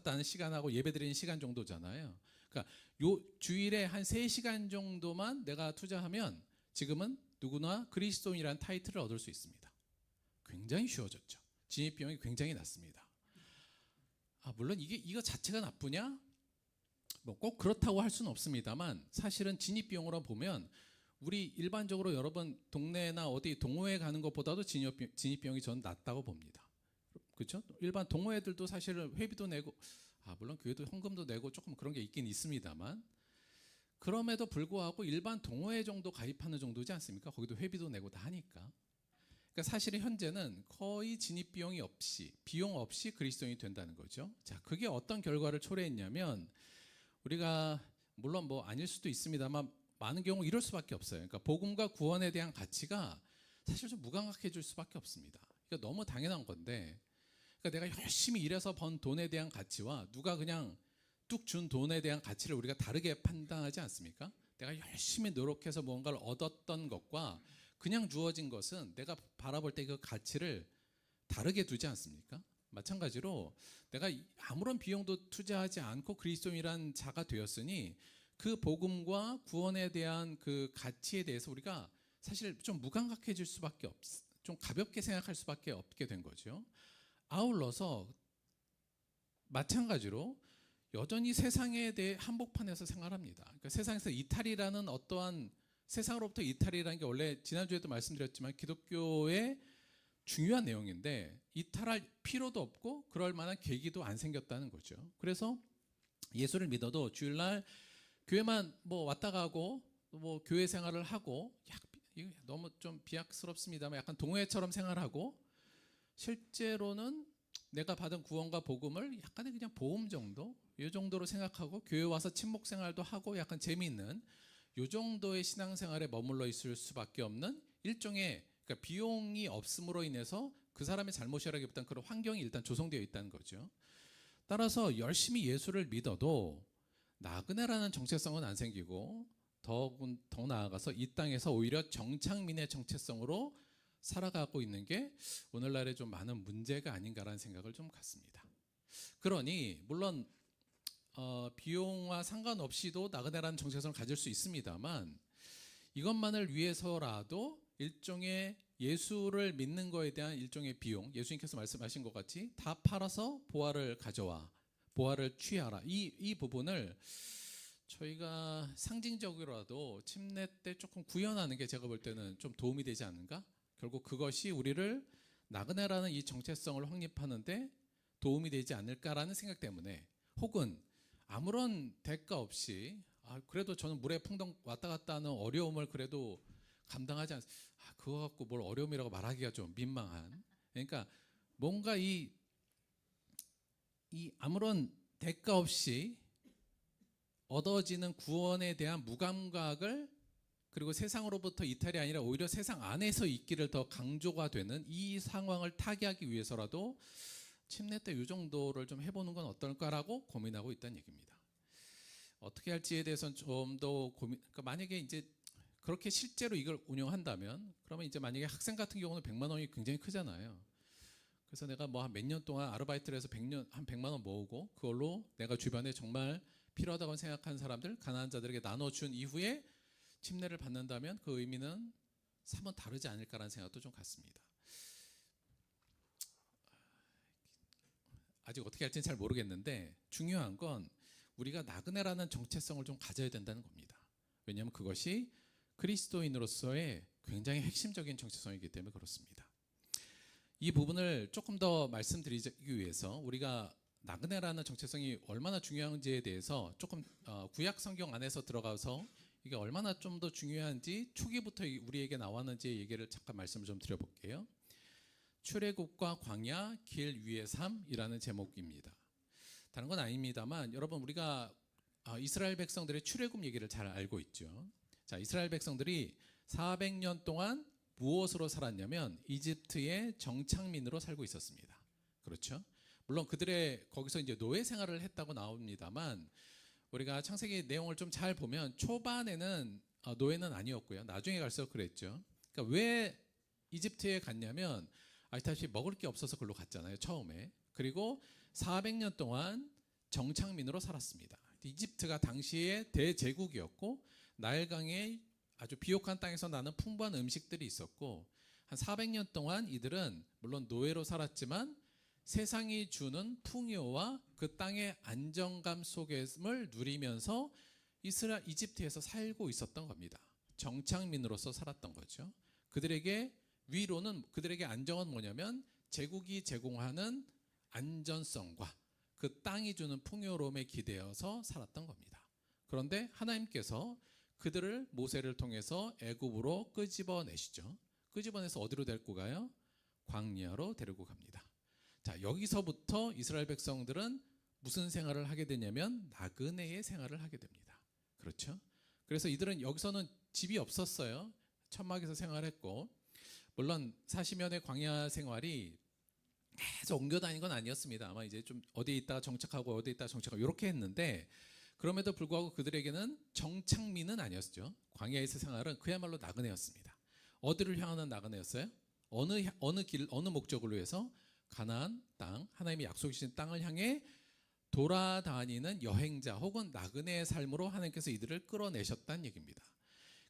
하는 시간하고 예배드리는 시간 정도잖아요. 그러니까 요 주일에 한 3시간 정도만 내가 투자하면 지금은 누구나 그리스도인이라는 타이틀을 얻을 수 있습니다. 굉장히 쉬워졌죠. 진입 비용이 굉장히 낮습니다. 물론 이거 자체가 나쁘냐? 뭐 꼭 그렇다고 할 수는 없습니다만 사실은 진입 비용으로 보면 우리 일반적으로 여러분 동네나 어디 동호회 가는 것보다도 진입 비용이 저는 낮다고 봅니다. 그렇죠? 일반 동호회들도 사실은 회비도 내고 물론 교회도 헌금도 내고 조금 그런 게 있긴 있습니다만 그럼에도 불구하고 일반 동호회 정도 가입하는 정도지 않습니까? 거기도 회비도 내고 다 하니까. 그러니까 사실은 현재는 거의 진입 비용 없이 그리스도인이 된다는 거죠. 자, 그게 어떤 결과를 초래했냐면 우리가 물론 뭐 아닐 수도 있습니다만 많은 경우 이럴 수밖에 없어요. 그러니까 복음과 구원에 대한 가치가 사실 좀 무감각해질 수밖에 없습니다. 그러니까 너무 당연한 건데, 그러니까 내가 열심히 일해서 번 돈에 대한 가치와 누가 그냥 뚝 준 돈에 대한 가치를 우리가 다르게 판단하지 않습니까? 내가 열심히 노력해서 뭔가를 얻었던 것과 그냥 주어진 것은 내가 바라볼 때 그 가치를 다르게 두지 않습니까? 마찬가지로 내가 아무런 비용도 투자하지 않고 그리스도인이란 자가 되었으니 그 복음과 구원에 대한 그 가치에 대해서 우리가 사실 좀 무감각해질 수밖에 좀 가볍게 생각할 수밖에 없게 된 거죠. 아울러서 마찬가지로 여전히 세상에 대해 한복판에서 생활합니다. 그러니까 세상에서 이탈이라는 어떠한 세상으로부터 이탈이라는 게 원래 지난주에도 말씀드렸지만 기독교의 중요한 내용인데 이탈할 필요도 없고 그럴 만한 계기도 안 생겼다는 거죠. 그래서 예수를 믿어도 주일날 교회만 뭐 왔다 가고 뭐 교회 생활을 하고 이거 너무 좀 비약스럽습니다만 약간 동호회처럼 생활하고 실제로는 내가 받은 구원과 복음을 약간의 그냥 보험 정도 이 정도로 생각하고 교회 와서 친목 생활도 하고 약간 재미있는 이 정도의 신앙생활에 머물러 있을 수밖에 없는 일종의 그러니까 비용이 없음으로 인해서 그 사람의 잘못이라기보다는 그런 환경이 일단 조성되어 있다는 거죠. 따라서 열심히 예수를 믿어도 나그네라는 정체성은 안 생기고 더 나아가서 이 땅에서 오히려 정착민의 정체성으로 살아가고 있는 게 오늘날에 좀 많은 문제가 아닌가라는 생각을 좀 갖습니다. 그러니 물론 비용과 상관없이도 나그네라는 정체성을 가질 수 있습니다만 이것만을 위해서라도 일종의 예수를 믿는 거에 대한 일종의 비용, 예수님께서 말씀하신 것 같이 다 팔아서 보화를 가져와, 보화를 취하라. 이 부분을 저희가 상징적으로라도 침례 때 조금 구현하는 게 제가 볼 때는 좀 도움이 되지 않는가? 결국 그것이 우리를 나그네라는 이 정체성을 확립하는데 도움이 되지 않을까라는 생각 때문에 혹은 아무런 대가 없이 그래도 저는 물에 풍덩 왔다 갔다 하는 어려움을 그래도 감당하지 않습니다. 그거 갖고 뭘 어려움이라고 말하기가 좀 민망한. 그러니까 뭔가 이 아무런 대가 없이 얻어지는 구원에 대한 무감각을 그리고 세상으로부터 이탈이 아니라 오히려 세상 안에서 있기를 더 강조가 되는 이 상황을 타개하기 위해서라도 침례 때 이 정도를 좀 해보는 건 어떨까라고 고민하고 있다는 얘기입니다. 어떻게 할지에 대해서는 좀 더 그러니까 만약에 이제 그렇게 실제로 이걸 운영한다면 그러면 이제 만약에 학생 같은 경우는 100만 원이 굉장히 크잖아요. 그래서 내가 뭐 한 몇 년 동안 아르바이트를 해서 한 100만 원 모으고 그걸로 내가 주변에 정말 필요하다고 생각하는 사람들, 가난한 자들에게 나눠준 이후에 침례를 받는다면 그 의미는 사뭇 다르지 않을까라는 생각도 좀 갖습니다. 아직 어떻게 할지는 잘 모르겠는데 중요한 건 우리가 나그네라는 정체성을 좀 가져야 된다는 겁니다. 왜냐하면 그것이 그리스도인으로서의 굉장히 핵심적인 정체성이기 때문에 그렇습니다. 이 부분을 조금 더 말씀드리기 위해서 우리가 나그네라는 정체성이 얼마나 중요한지에 대해서 조금 구약 성경 안에서 들어가서 이게 얼마나 좀 더 중요한지 초기부터 우리에게 나왔는지 얘기를 잠깐 말씀을 좀 드려볼게요. 출애굽과 광야 길 위의 삶이라는 제목입니다. 다른 건 아닙니다만 여러분 우리가 이스라엘 백성들의 출애굽 얘기를 잘 알고 있죠. 자, 이스라엘 백성들이 400년 동안 무엇으로 살았냐면 이집트의 정착민으로 살고 있었습니다. 그렇죠? 물론 그들의 거기서 이제 노예 생활을 했다고 나옵니다만 우리가 창세기 내용을 좀 잘 보면 초반에는 노예는 아니었고요. 나중에 갈수록 그랬죠. 그러니까 왜 이집트에 갔냐면 아시다시피 먹을 게 없어서 그걸로 갔잖아요. 처음에. 그리고 400년 동안 정착민으로 살았습니다. 이집트가 당시에 대제국이었고 나일강의 아주 비옥한 땅에서 나는 풍부한 음식들이 있었고 한 400년 동안 이들은 물론 노예로 살았지만 세상이 주는 풍요와 그 땅의 안정감 속을 누리면서 이집트에서 살고 있었던 겁니다. 정착민으로서 살았던 거죠. 그들에게 위로는 그들에게 안정은 뭐냐면 제국이 제공하는 안전성과 그 땅이 주는 풍요로움에 기대어서 살았던 겁니다. 그런데 하나님께서 그들을 모세를 통해서 애굽으로 끄집어내시죠. 끄집어내서 어디로 데리고 가요? 광야로 데리고 갑니다. 자, 여기서부터 이스라엘 백성들은 무슨 생활을 하게 되냐면 나그네의 생활을 하게 됩니다. 그렇죠? 그래서 이들은 여기서는 집이 없었어요. 천막에서 생활했고 물론 40년의 광야 생활이 계속 옮겨 다닌 건 아니었습니다. 아마 이제 좀 어디에 있다가 정착하고 어디에 있다가 정착하고 이렇게 했는데 그럼에도 불구하고 그들에게는 정착민은 아니었죠. 광야에서 생활은 그야말로 나그네였습니다. 어디를 향하는 나그네였어요? 어느 길, 어느 목적을 위해서? 가나안 땅, 하나님이 약속해 주신 땅을 향해 돌아다니는 여행자 혹은 나그네의 삶으로 하나님께서 이들을 끌어내셨다는 얘기입니다.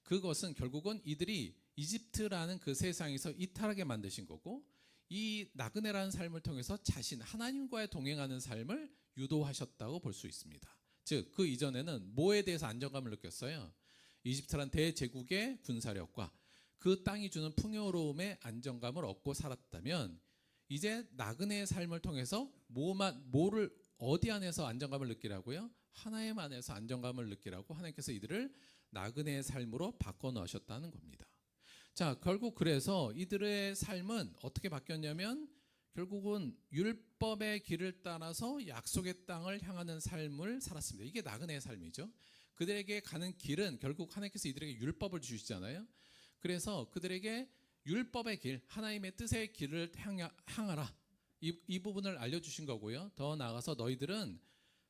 그것은 결국은 이들이 이집트라는 그 세상에서 이탈하게 만드신 거고 이 나그네라는 삶을 통해서 하나님과의 동행하는 삶을 유도하셨다고 볼 수 있습니다. 즉 그 이전에는 뭐에 대해서 안정감을 느꼈어요? 이집트란 대제국의 군사력과 그 땅이 주는 풍요로움의 안정감을 얻고 살았다면 이제 나그네의 삶을 통해서 뭐를 어디 안에서 안정감을 느끼라고요? 하나님 안에서 안정감을 느끼라고 하나님께서 이들을 나그네의 삶으로 바꿔 넣으셨다는 겁니다. 자, 결국 그래서 이들의 삶은 어떻게 바뀌었냐면 결국은 율법의 길을 따라서 약속의 땅을 향하는 삶을 살았습니다. 이게 나그네의 삶이죠. 그들에게 가는 길은 결국 하나님께서 이들에게 율법을 주시잖아요. 그래서 그들에게 율법의 길, 하나님의 뜻의 길을 향하라. 이 부분을 알려주신 거고요. 더 나아가서 너희들은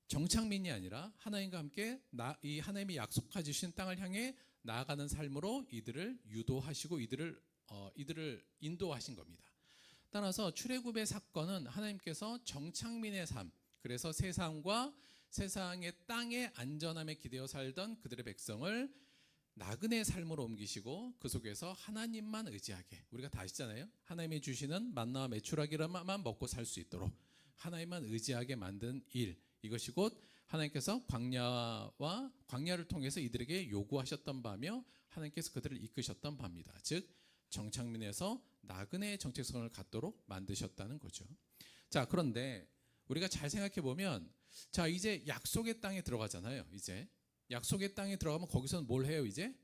정착민이 아니라 하나님과 함께 이 하나님이 약속해 주신 땅을 향해 나아가는 삶으로 이들을 유도하시고 이들을 인도하신 겁니다. 따라서 출애굽의 사건은 하나님께서 정착민의 삶, 그래서 세상과 세상의 땅의 안전함에 기대어 살던 그들의 백성을 나그네 삶으로 옮기시고 그 속에서 하나님만 의지하게, 우리가 다 아시잖아요. 하나님이 주시는 만나와 메추라기만 먹고 살 수 있도록 하나님만 의지하게 만든 일, 이것이 곧 하나님께서 광야를 통해서 이들에게 요구하셨던 바며 하나님께서 그들을 이끄셨던 바입니다. 즉 정착민에서 나그네의 정체성을 갖도록 만드셨다는 거죠. 자, 그런데 우리가 잘 생각해 보면 자, 이제 약속의 땅에 들어가잖아요. 이제 약속의 땅에 들어가면 거기서는 뭘 해요? 이제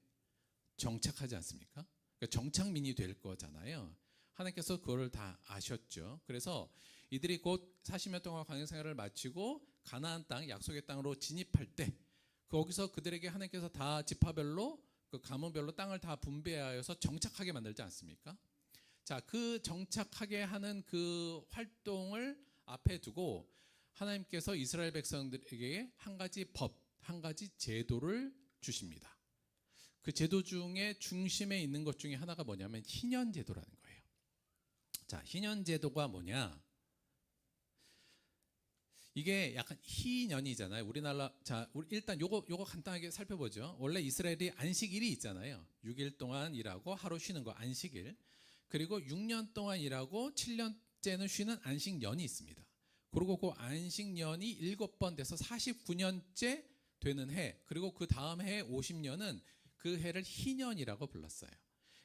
정착하지 않습니까? 그러니까 정착민이 될 거잖아요. 하나님께서 그걸 다 아셨죠. 그래서 이들이 곧 40년 동안 광야 생활을 마치고 가나안 땅, 약속의 땅으로 진입할 때 거기서 그들에게 하나님께서 다 지파별로 그 가문별로 땅을 다 분배하여서 정착하게 만들지 않습니까? 자, 그 정착하게 하는 그 활동을 앞에 두고 하나님께서 이스라엘 백성들에게 한 가지 법, 한 가지 제도를 주십니다. 그 제도 중에 중심에 있는 것 중에 하나가 뭐냐면 희년 제도라는 거예요. 자, 희년 제도가 뭐냐? 이게 약간 희년이잖아요. 우리나라, 자, 우리 일단 요거 간단하게 살펴보죠. 원래 이스라엘이 안식일이 있잖아요. 6일 동안 일하고 하루 쉬는 거 안식일. 그리고 6년 동안 일하고 7년째는 쉬는 안식년이 있습니다. 그리고 그 안식년이 7번 돼서 49년째 되는 해, 그리고 그 다음 해 50년은 그 해를 희년이라고 불렀어요.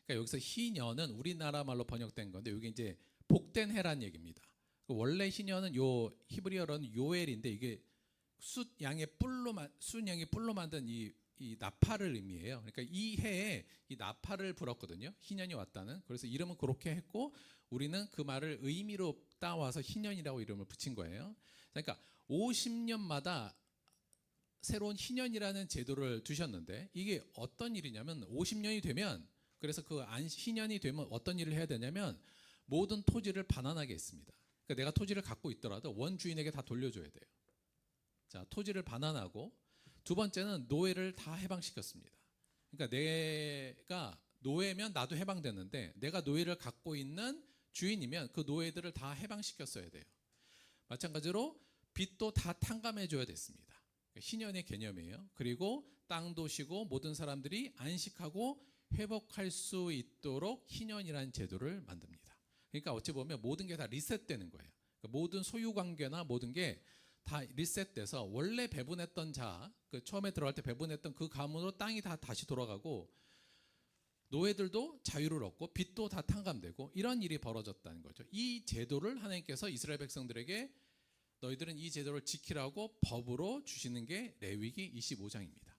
그러니까 여기서 희년은 우리나라 말로 번역된 건데 이게 이제 복된 해란 얘기입니다. 원래 희년은 요 히브리어로는 요엘인데 이게 숫양의 뿔로 만든 이 나팔을 의미해요. 그러니까 이 해에 이 나팔을 불었거든요. 희년이 왔다는. 그래서 이름은 그렇게 했고 우리는 그 말을 의미로 따와서 희년이라고 이름을 붙인 거예요. 그러니까 50년마다 새로운 희년이라는 제도를 두셨는데 이게 어떤 일이냐면 50년이 되면, 그래서 그 희년이 되면 어떤 일을 해야 되냐면 모든 토지를 반환하게 했습니다. 그러니까 그러니까 내가 토지를 갖고 있더라도 원주인에게 다 돌려줘야 돼요. 자, 토지를 반환하고 두 번째는 노예를 다 해방시켰습니다. 그러니까 내가 노예면 나도 해방됐는데 내가 노예를 갖고 있는 주인이면 그 노예들을 다 해방시켰어야 돼요. 마찬가지로 빚도 다 탕감해 줘야 됐습니다. 희년의 개념이에요. 그리고 땅도 쉬고 모든 사람들이 안식하고 회복할 수 있도록 희년이라는 제도를 만듭니다. 그러니까 어찌 보면 모든 게 다 리셋되는 거예요. 그러니까 모든 소유 관계나 모든 게 다 리셋돼서 원래 배분했던 자, 그 처음에 들어갈 때 배분했던 그 가문으로 땅이 다 다시 돌아가고 노예들도 자유를 얻고 빚도 다 탕감되고 이런 일이 벌어졌다는 거죠. 이 제도를 하나님께서 이스라엘 백성들에게 너희들은 이 제도를 지키라고 법으로 주시는 게 레위기 25장입니다.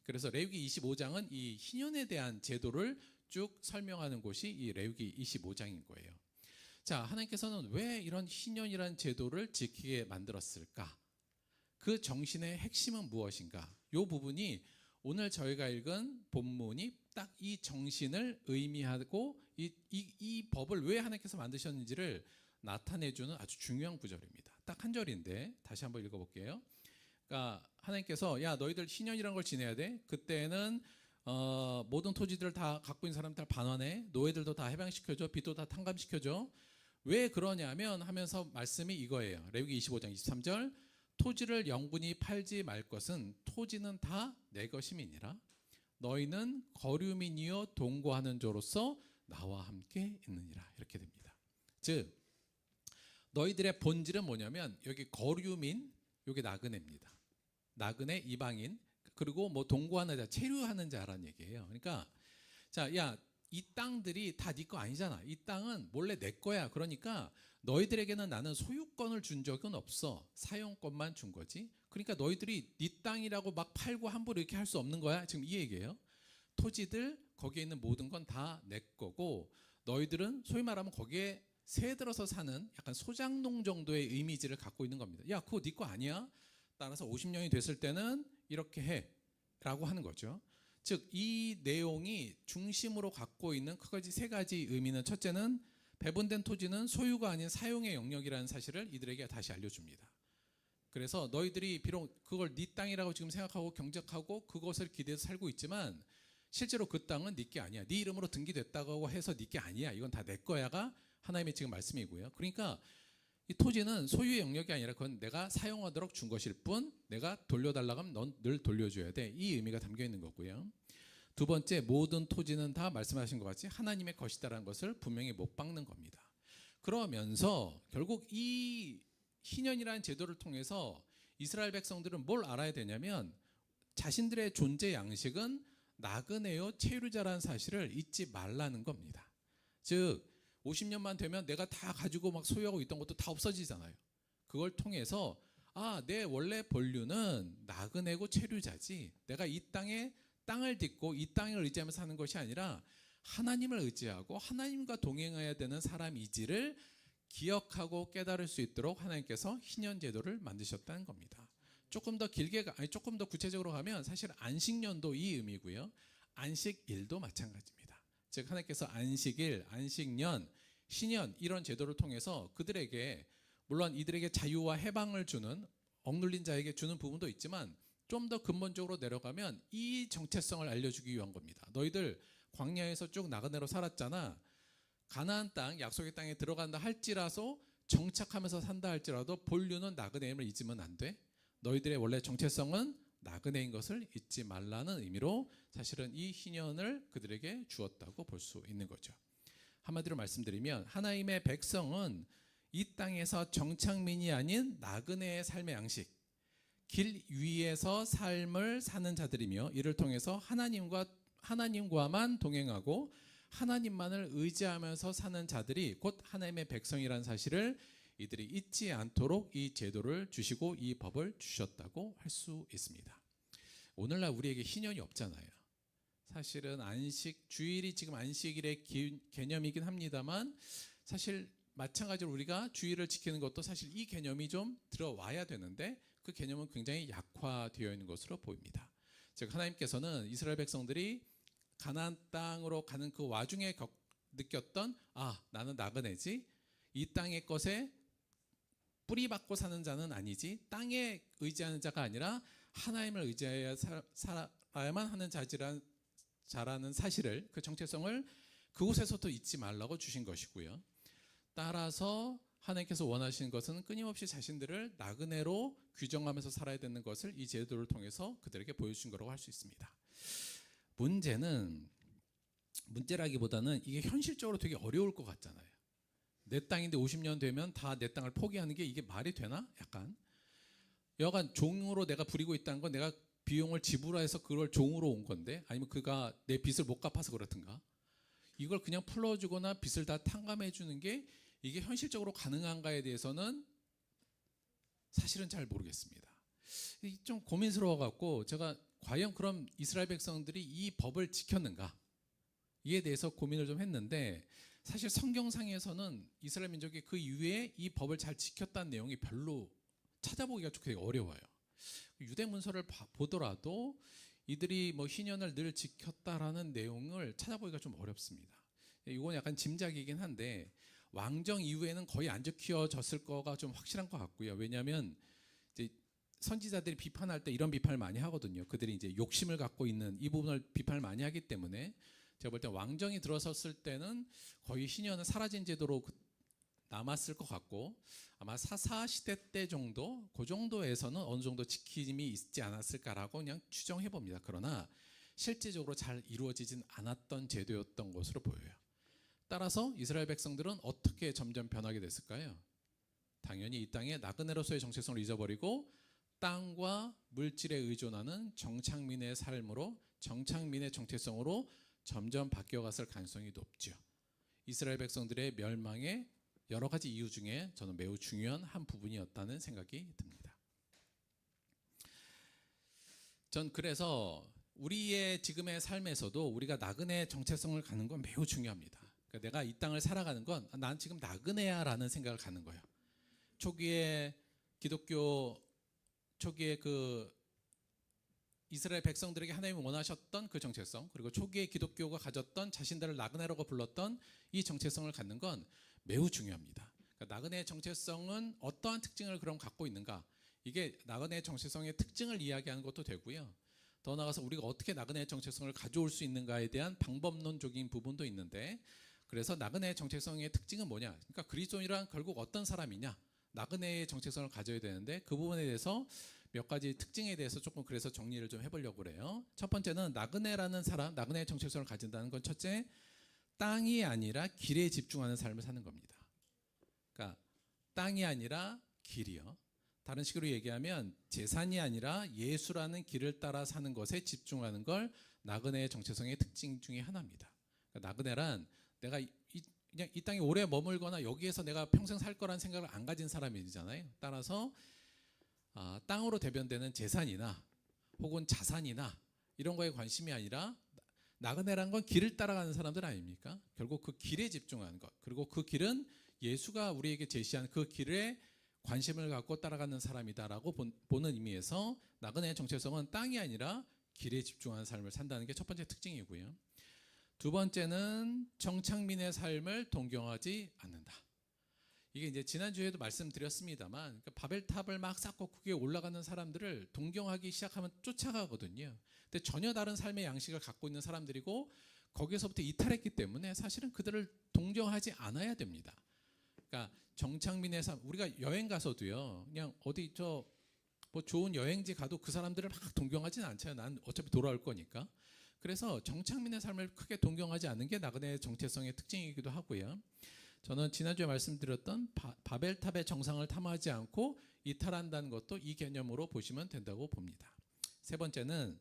그래서 레위기 25장은 이 희년에 대한 제도를 쭉 설명하는 곳이 이 레위기 25장인 거예요. 자, 하나님께서는 왜 이런 희년이라는 제도를 지키게 만들었을까? 그 정신의 핵심은 무엇인가? 이 부분이 오늘 저희가 읽은 본문이 딱 이 정신을 의미하고 이 법을 왜 하나님께서 만드셨는지를 나타내주는 아주 중요한 구절입니다. 딱 한 절인데 다시 한번 읽어볼게요. 그러니까 하나님께서 야 너희들 희년이라는 걸 지내야 돼. 그때는 모든 토지들을 다 갖고 있는 사람들 반환해. 노예들도 다 해방시켜줘. 빚도 다 탕감시켜줘. 왜 그러냐면 하면서 말씀이 이거예요. 레위기 25장 23절 토지를 영분히 팔지 말 것은 토지는 다 내 것임이니라. 너희는 거류민이요 동거하는 자로서 나와 함께 있느니라. 이렇게 됩니다. 즉 너희들의 본질은 뭐냐면 여기 거류민, 여기 나그네입니다. 나그네 이방인 그리고 뭐 동거하는 자, 체류하는 자라는 얘기예요. 그러니까 자, 야 이 땅들이 다 네 거 아니잖아. 이 땅은 원래 내 거야. 그러니까 너희들에게는 나는 소유권을 준 적은 없어. 사용권만 준 거지. 그러니까 너희들이 네 땅이라고 막 팔고 함부로 이렇게 할 수 없는 거야. 지금 이 얘기예요. 토지들 거기에 있는 모든 건 다 내 거고 너희들은 소위 말하면 거기에 새 들어서 사는 약간 소장농 정도의 이미지를 갖고 있는 겁니다. 야 그거 네 거 아니야? 따라서 50년이 됐을 때는 이렇게 해 라고 하는 거죠. 즉 이 내용이 중심으로 갖고 있는 크게 세 가지 의미는 첫째는 배분된 토지는 소유가 아닌 사용의 영역이라는 사실을 이들에게 다시 알려줍니다. 그래서 너희들이 비록 그걸 네 땅이라고 지금 생각하고 경작하고 그것을 기대해서 살고 있지만 실제로 그 땅은 네 게 아니야. 네 이름으로 등기됐다고 해서 네 게 아니야. 이건 다 내 거야가 하나님의 지금 말씀이고요. 그러니까 이 토지는 소유의 영역이 아니라 그건 내가 사용하도록 준 것일 뿐 내가 돌려달라고 하면 넌 늘 돌려줘야 돼. 이 의미가 담겨 있는 거고요. 두 번째 모든 토지는 다 말씀하신 것 같이 하나님의 것이다라는 것을 분명히 못 박는 겁니다. 그러면서 결국 이 희년이라는 제도를 통해서 이스라엘 백성들은 뭘 알아야 되냐면 자신들의 존재 양식은 나그네요 체류자라는 사실을 잊지 말라는 겁니다. 즉 50년만 되면 내가 다 가지고 막 소유하고 있던 것도 다 없어지잖아요. 그걸 통해서 내 원래 본류는 나그네고 체류자지. 내가 이 땅에 땅을 딛고 이 땅을 의지하며 사는 것이 아니라 하나님을 의지하고 하나님과 동행해야 되는 사람이지를 기억하고 깨달을 수 있도록 하나님께서 희년 제도를 만드셨다는 겁니다. 조금 더 길게 조금 더 구체적으로 가면 사실 안식년도 이 의미고요. 안식일도 마찬가지입니다. 즉 하나님께서 안식일, 안식년, 신년 이런 제도를 통해서 그들에게 물론 이들에게 자유와 해방을 주는 억눌린 자에게 주는 부분도 있지만 좀 더 근본적으로 내려가면 이 정체성을 알려주기 위한 겁니다. 너희들 광야에서 쭉 나그네로 살았잖아. 가나안 땅, 약속의 땅에 들어간다 할지라도 정착하면서 산다 할지라도 본류는 나그네임을 잊으면 안 돼. 너희들의 원래 정체성은 나그네인 것을 잊지 말라는 의미로 사실은 이 희년을 그들에게 주었다고 볼 수 있는 거죠. 한마디로 말씀드리면 하나님의 백성은 이 땅에서 정착민이 아닌 나그네의 삶의 양식, 길 위에서 삶을 사는 자들이며 이를 통해서 하나님과만 동행하고 하나님만을 의지하면서 사는 자들이 곧 하나님의 백성이라는 사실을 이들이 잊지 않도록 이 제도를 주시고 이 법을 주셨다고 할 수 있습니다. 오늘날 우리에게 희년이 없잖아요. 사실은 안식, 주일이 지금 안식일의 개념이긴 합니다만 사실 마찬가지로 우리가 주일을 지키는 것도 사실 이 개념이 좀 들어와야 되는데 그 개념은 굉장히 약화되어 있는 것으로 보입니다. 즉 하나님께서는 이스라엘 백성들이 가나안 땅으로 가는 그 와중에 느꼈던 나는 나그네지 이 땅의 것에 뿌리 받고 사는 자는 아니지 땅에 의지하는 자가 아니라 하나님을 의지하여 살아야만 하는 자라는 사실을, 그 정체성을 그곳에서도 잊지 말라고 주신 것이고요. 따라서 하나님께서 원하시는 것은 끊임없이 자신들을 나그네로 규정하면서 살아야 되는 것을 이 제도를 통해서 그들에게 보여주신 거라고 할 수 있습니다. 문제라기보다는 이게 현실적으로 되게 어려울 것 같잖아요. 내 땅인데 50년 되면 다 내 땅을 포기하는 게 이게 말이 되나? 약간 여간 종으로 내가 부리고 있다는 건 내가 비용을 지불해서 그걸 종으로 온 건데, 아니면 그가 내 빚을 못 갚아서 그렇든가, 이걸 그냥 풀어주거나 빚을 다 탕감해 주는 게 이게 현실적으로 가능한가에 대해서는 사실은 잘 모르겠습니다. 좀 고민스러워 갖고 제가 과연 그럼 이스라엘 백성들이 이 법을 지켰는가 이에 대해서 고민을 좀 했는데, 사실 성경상에서는 이스라엘 민족이 그 이후에 이 법을 잘 지켰다는 내용이 별로 찾아보기가 좀 되게 어려워요. 유대 문서를 보더라도 이들이 뭐 희년을 늘 지켰다라는 내용을 찾아보기가 좀 어렵습니다. 이건 약간 짐작이긴 한데 왕정 이후에는 거의 안 지켜졌을 거가 좀 확실한 것 같고요. 왜냐하면 이제 선지자들이 비판할 때 이런 비판을 많이 하거든요. 그들이 이제 욕심을 갖고 있는 이 부분을 비판을 많이 하기 때문에 제가 볼 때 왕정이 들어섰을 때는 거의 희년은 사라진 제도로 남았을 것 같고, 아마 사사 시대 때 정도, 그 정도에서는 어느 정도 지킴이 있지 않았을까라고 그냥 추정해 봅니다. 그러나 실제적으로 잘 이루어지진 않았던 제도였던 것으로 보여요. 따라서 이스라엘 백성들은 어떻게 점점 변하게 됐을까요? 당연히 이 땅에 나그네로서의 정체성을 잊어버리고 땅과 물질에 의존하는 정착민의 삶으로, 정착민의 정체성으로 점점 바뀌어갔을 가능성이 높죠. 이스라엘 백성들의 멸망의 여러 가지 이유 중에 저는 매우 중요한 한 부분이었다는 생각이 듭니다. 전 그래서 우리의 지금의 삶에서도 우리가 나그네 정체성을 갖는 건 매우 중요합니다. 그러니까 내가 이 땅을 살아가는 건 난 지금 나그네야라는 생각을 갖는 거예요. 초기에 기독교 초기에 그 이스라엘 백성들에게 하나님이 원하셨던 그 정체성, 그리고 초기에 기독교가 가졌던 자신들을 나그네라고 불렀던 이 정체성을 갖는 건 매우 중요합니다. 그러니까 나그네의 정체성은 어떠한 특징을 그럼 갖고 있는가? 이게 나그네의 정체성의 특징을 이야기하는 것도 되고요. 더 나아가서 우리가 어떻게 나그네의 정체성을 가져올 수 있는가에 대한 방법론적인 부분도 있는데, 그래서 나그네의 정체성의 특징은 뭐냐? 그러니까 그리스도인이란 결국 어떤 사람이냐? 나그네의 정체성을 가져야 되는데 그 부분에 대해서 몇 가지 특징에 대해서 조금 그래서 정리를 좀 해보려고 그래요. 첫 번째는 나그네라는 사람, 나그네의 정체성을 가진다는 건 첫째, 땅이 아니라 길에 집중하는 삶을 사는 겁니다. 그러니까 땅이 아니라 길이요. 다른 식으로 얘기하면 재산이 아니라 예수라는 길을 따라 사는 것에 집중하는 걸 나그네의 정체성의 특징 중에 하나입니다. 그러니까 나그네란 내가 그냥 이 땅에 오래 머물거나 여기에서 내가 평생 살 거란 생각을 안 가진 사람이잖아요. 따라서 땅으로 대변되는 재산이나 혹은 자산이나 이런 거에 관심이 아니라 나그네란 건 길을 따라가는 사람들 아닙니까? 결국 그 길에 집중하는 것, 그리고 그 길은 예수가 우리에게 제시한 그 길에 관심을 갖고 따라가는 사람이다라고 보는 의미에서 나그네의 정체성은 땅이 아니라 길에 집중하는 삶을 산다는 게 첫 번째 특징이고요. 두 번째는 정착민의 삶을 동경하지 않는다. 이게 이제 지난주에도 말씀드렸습니다만, 그러니까 바벨탑을 막 쌓고 그게 올라가는 사람들을 동경하기 시작하면 쫓아가거든요. 근데 전혀 다른 삶의 양식을 갖고 있는 사람들이고 거기서부터 이탈했기 때문에 사실은 그들을 동경하지 않아야 됩니다. 그러니까 정착민의 삶, 우리가 여행 가서도요, 그냥 어디 뭐 좋은 여행지 가도 그 사람들을 막 동경하지는 않잖아요. 난 어차피 돌아올 거니까. 그래서 정착민의 삶을 크게 동경하지 않는 게 나그네의 정체성의 특징이기도 하고요. 저는 지난주에 말씀드렸던 바벨탑의 정상을 탐하지 않고 이탈한다는 것도 이 개념으로 보시면 된다고 봅니다. 세 번째는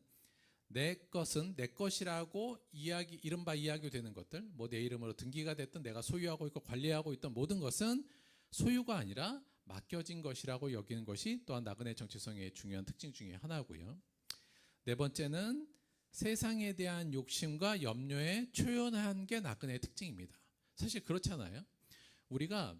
내 것은 내 것이라고 이른바 이야기되는 것들, 뭐 내 이름으로 등기가 됐든 내가 소유하고 있고 관리하고 있던 모든 것은 소유가 아니라 맡겨진 것이라고 여기는 것이 또한 나그네 정체성의 중요한 특징 중에 하나고요. 네 번째는 세상에 대한 욕심과 염려에 초연한 게 나그네의 특징입니다. 사실 그렇잖아요. 우리가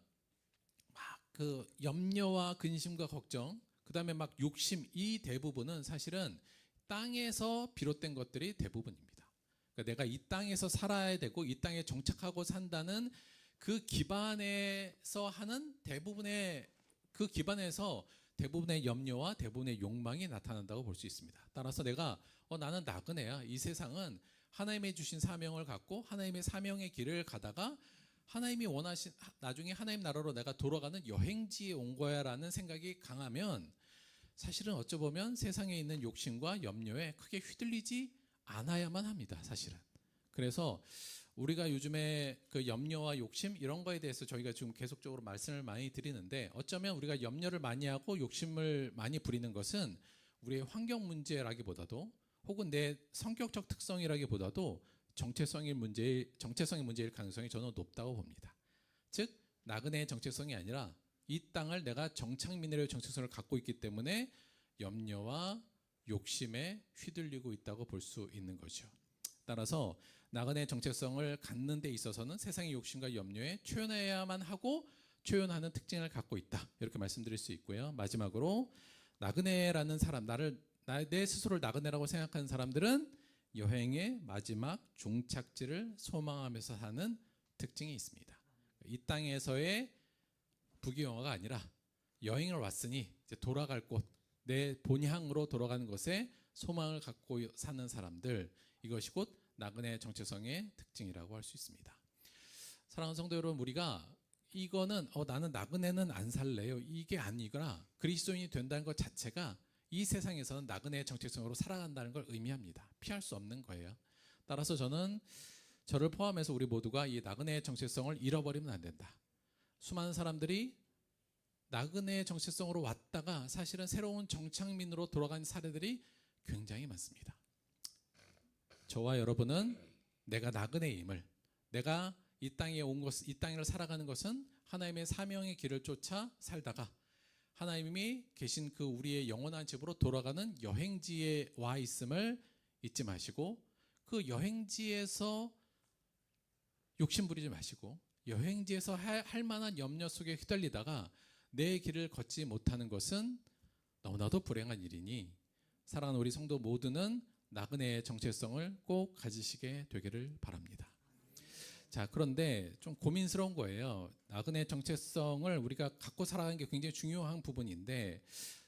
막 그 염려와 근심과 걱정, 그다음에 막 욕심, 이 대부분은 사실은 땅에서 비롯된 것들이 대부분입니다. 그러니까 내가 이 땅에서 살아야 되고 이 땅에 정착하고 산다는 그 기반에서 하는 대부분의 그 기반에서 대부분의 염려와 대부분의 욕망이 나타난다고 볼 수 있습니다. 따라서 내가 나는 나그네야. 이 세상은 하나님의 주신 사명을 갖고 하나님의 사명의 길을 가다가 하나님이 원하신 나중에 하나님 나라로 내가 돌아가는 여행지에 온 거야라는 생각이 강하면 사실은 어찌 보면 세상에 있는 욕심과 염려에 크게 휘둘리지 않아야만 합니다. 사실은. 그래서 우리가 요즘에 그 염려와 욕심 이런 거에 대해서 저희가 지금 계속적으로 말씀을 많이 드리는데 어쩌면 우리가 염려를 많이 하고 욕심을 많이 부리는 것은 우리의 환경 문제라기보다도 혹은 내 성격적 특성이라기보다도 정체성의 문제일 가능성이 저는 높다고 봅니다. 즉 나그네의 정체성이 아니라 이 땅을 내가 정착민의 정체성을 갖고 있기 때문에 염려와 욕심에 휘둘리고 있다고 볼 수 있는 거죠. 따라서 나그네의 정체성을 갖는 데 있어서는 세상의 욕심과 염려에 초연해야만 하고 초연하는 특징을 갖고 있다. 이렇게 말씀드릴 수 있고요. 마지막으로 나그네라는 사람, 내 스스로를 나그네라고 생각하는 사람들은 여행의 마지막 종착지를 소망하면서 사는 특징이 있습니다. 이 땅에서의 부귀영화가 아니라 여행을 왔으니 이제 돌아갈 곳, 내 본향으로 돌아가는 것에 소망을 갖고 사는 사람들, 이것이 곧 나그네의 정체성의 특징이라고 할 수 있습니다. 사랑하는 성도 여러분, 우리가 이거는 나는 나그네는 안 살래요. 이게 아니거나 그리스도인이 된다는 것 자체가 이 세상에서는 나그네의 정체성으로 살아간다는 걸 의미합니다. 피할 수 없는 거예요. 따라서 저를 포함해서 우리 모두가 이 나그네의 정체성을 잃어버리면 안 된다. 수많은 사람들이 나그네의 정체성으로 왔다가 사실은 새로운 정착민으로 돌아간 사례들이 굉장히 많습니다. 저와 여러분은 내가 나그네임을, 내가 이 땅에 온 것, 이 땅을 살아가는 것은 하나님의 사명의 길을 쫓아 살다가 하나님이 계신 그 우리의 영원한 집으로 돌아가는 여행지에 와 있음을 잊지 마시고 그 여행지에서 욕심 부리지 마시고 여행지에서 할 만한 염려 속에 휘둘리다가 내 길을 걷지 못하는 것은 너무나도 불행한 일이니 사랑하는 우리 성도 모두는 나그네의 정체성을 꼭 가지시게 되기를 바랍니다. 자, 그런데 좀 고민스러운 거예요. 나그네의 정체성을 우리가 갖고 살아가는 게 굉장히 중요한 부분인데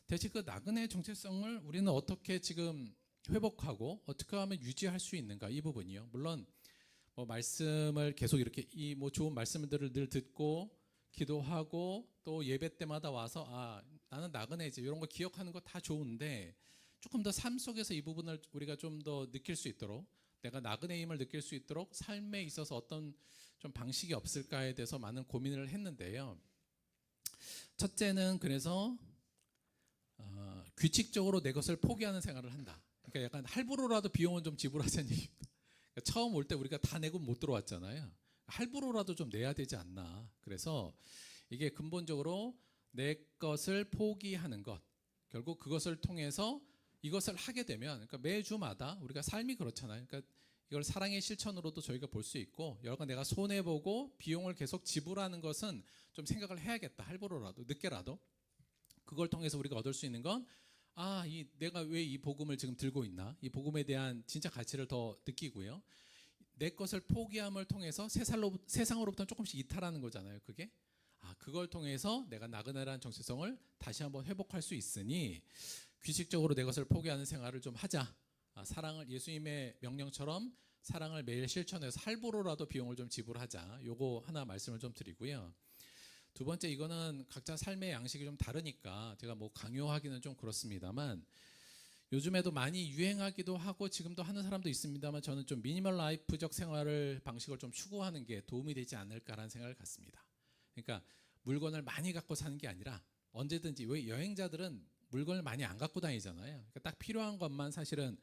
대체 그 나그네의 정체성을 우리는 어떻게 지금 회복하고 어떻게 하면 유지할 수 있는가, 이 부분이요. 물론 말씀을 계속 이렇게 좋은 말씀들을 늘 듣고 기도하고 또 예배 때마다 와서 나는 나그네지 이런 거 기억하는 거 다 좋은데 조금 더 삶 속에서 이 부분을 우리가 좀 더 느낄 수 있도록, 내가 나그네임을 느낄 수 있도록 삶에 있어서 어떤 좀 방식이 없을까에 대해서 많은 고민을 했는데요. 첫째는 그래서 규칙적으로 내 것을 포기하는 생활을 한다. 그러니까 약간 할부로라도 비용은 좀 지불하자는 얘기입니다. 그러니까 처음 올 때 우리가 다 내고 못 들어왔잖아요. 할부로라도 좀 내야 되지 않나. 그래서 이게 근본적으로 내 것을 포기하는 것, 결국 그것을 통해서 이것을 하게 되면, 그러니까 매주마다 우리가 삶이 그렇잖아요. 그러니까 이걸 사랑의 실천으로도 저희가 볼 수 있고, 여러분 내가 손해 보고 비용을 계속 지불하는 것은 좀 생각을 해야겠다. 할부로라도 늦게라도 그걸 통해서 우리가 얻을 수 있는 건 내가 왜 이 복음을 지금 들고 있나? 이 복음에 대한 진짜 가치를 더 느끼고요. 내 것을 포기함을 통해서 세상으로부터 조금씩 이탈하는 거잖아요. 그게 그걸 통해서 내가 나그네라는 정체성을 다시 한번 회복할 수 있으니 규칙적으로 내 것을 포기하는 생활을 좀 하자. 사랑을, 예수님의 명령처럼 사랑을 매일 실천해서 할부로라도 비용을 좀 지불하자. 요거 하나 말씀을 좀 드리고요. 두 번째, 이거는 각자 삶의 양식이 좀 다르니까 제가 강요하기는 좀 그렇습니다만, 요즘에도 많이 유행하기도 하고 지금도 하는 사람도 있습니다만, 저는 좀 미니멀 라이프적 생활을 방식을 좀 추구하는 게 도움이 되지 않을까라는 생각을 갖습니다. 그러니까 물건을 많이 갖고 사는 게 아니라 언제든지, 왜 여행자들은 물건을 많이 안 갖고 다니잖아요. 그러니까 딱 필요한 것만 사실은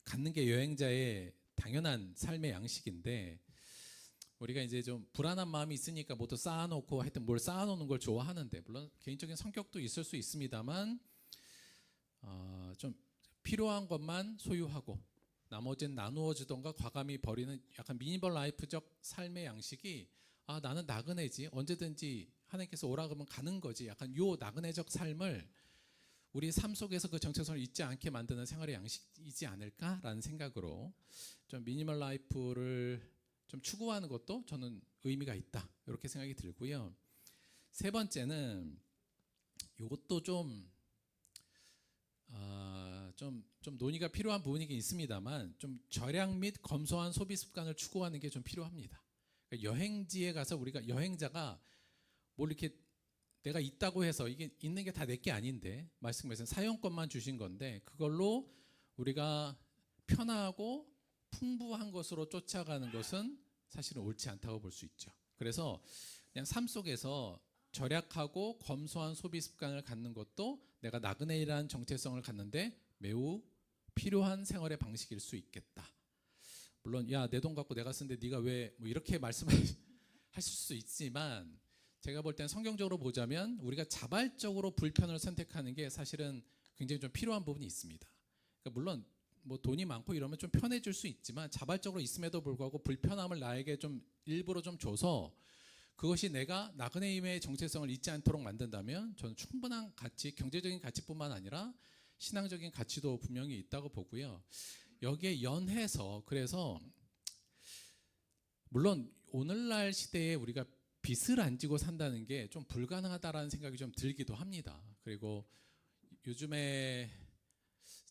갖는 게 여행자의 당연한 삶의 양식인데, 우리가 이제 좀 불안한 마음이 있으니까 뭐도 쌓아놓고 하여튼 뭘 쌓아놓는 걸 좋아하는데, 물론 개인적인 성격도 있을 수 있습니다만 좀 필요한 것만 소유하고 나머지는 나누어 주던가 과감히 버리는 약간 미니멀 라이프적 삶의 양식이 나는 나그네지, 언제든지 하나님께서 오라 그러면 가는 거지, 약간 요 나그네적 삶을 우리 삶 속에서 그 정체성을 잊지 않게 만드는 생활의 양식이지 않을까라는 생각으로 좀 미니멀 라이프를 좀 추구하는 것도 저는 의미가 있다, 이렇게 생각이 들고요. 세 번째는 이것도 좀 논의가 필요한 부분이긴 있습니다만 좀 절약 및 검소한 소비 습관을 추구하는 게 좀 필요합니다. 그러니까 여행지에 가서 우리가 여행자가 뭘 이렇게 내가 있다고 해서 이게 있는 게 다 내 게 아닌데 말씀하신 사용권만 주신 건데 그걸로 우리가 편하고 풍부한 것으로 쫓아가는 것은 사실은 옳지 않다고 볼 수 있죠. 그래서 그냥 삶 속에서 절약하고 검소한 소비 습관을 갖는 것도 내가 나그네이라는 정체성을 갖는데 매우 필요한 생활의 방식일 수 있겠다. 물론 야, 내 돈 갖고 내가 쓰는데 네가 왜 뭐 이렇게 말씀하실 수 있지만 제가 볼 때는 성경적으로 보자면 우리가 자발적으로 불편을 선택하는 게 사실은 굉장히 좀 필요한 부분이 있습니다. 그러니까 물론 뭐 돈이 많고 이러면 좀 편해질 수 있지만 자발적으로 있음에도 불구하고 불편함을 나에게 좀 일부러 좀 줘서 그것이 내가 나그네임의 정체성을 잊지 않도록 만든다면 저는 충분한 가치, 경제적인 가치뿐만 아니라 신앙적인 가치도 분명히 있다고 보고요. 여기에 연해서 그래서 물론 오늘날 시대에 우리가 빚을 안 지고 산다는 게 좀 불가능하다라는 생각이 좀 들기도 합니다. 그리고 요즘에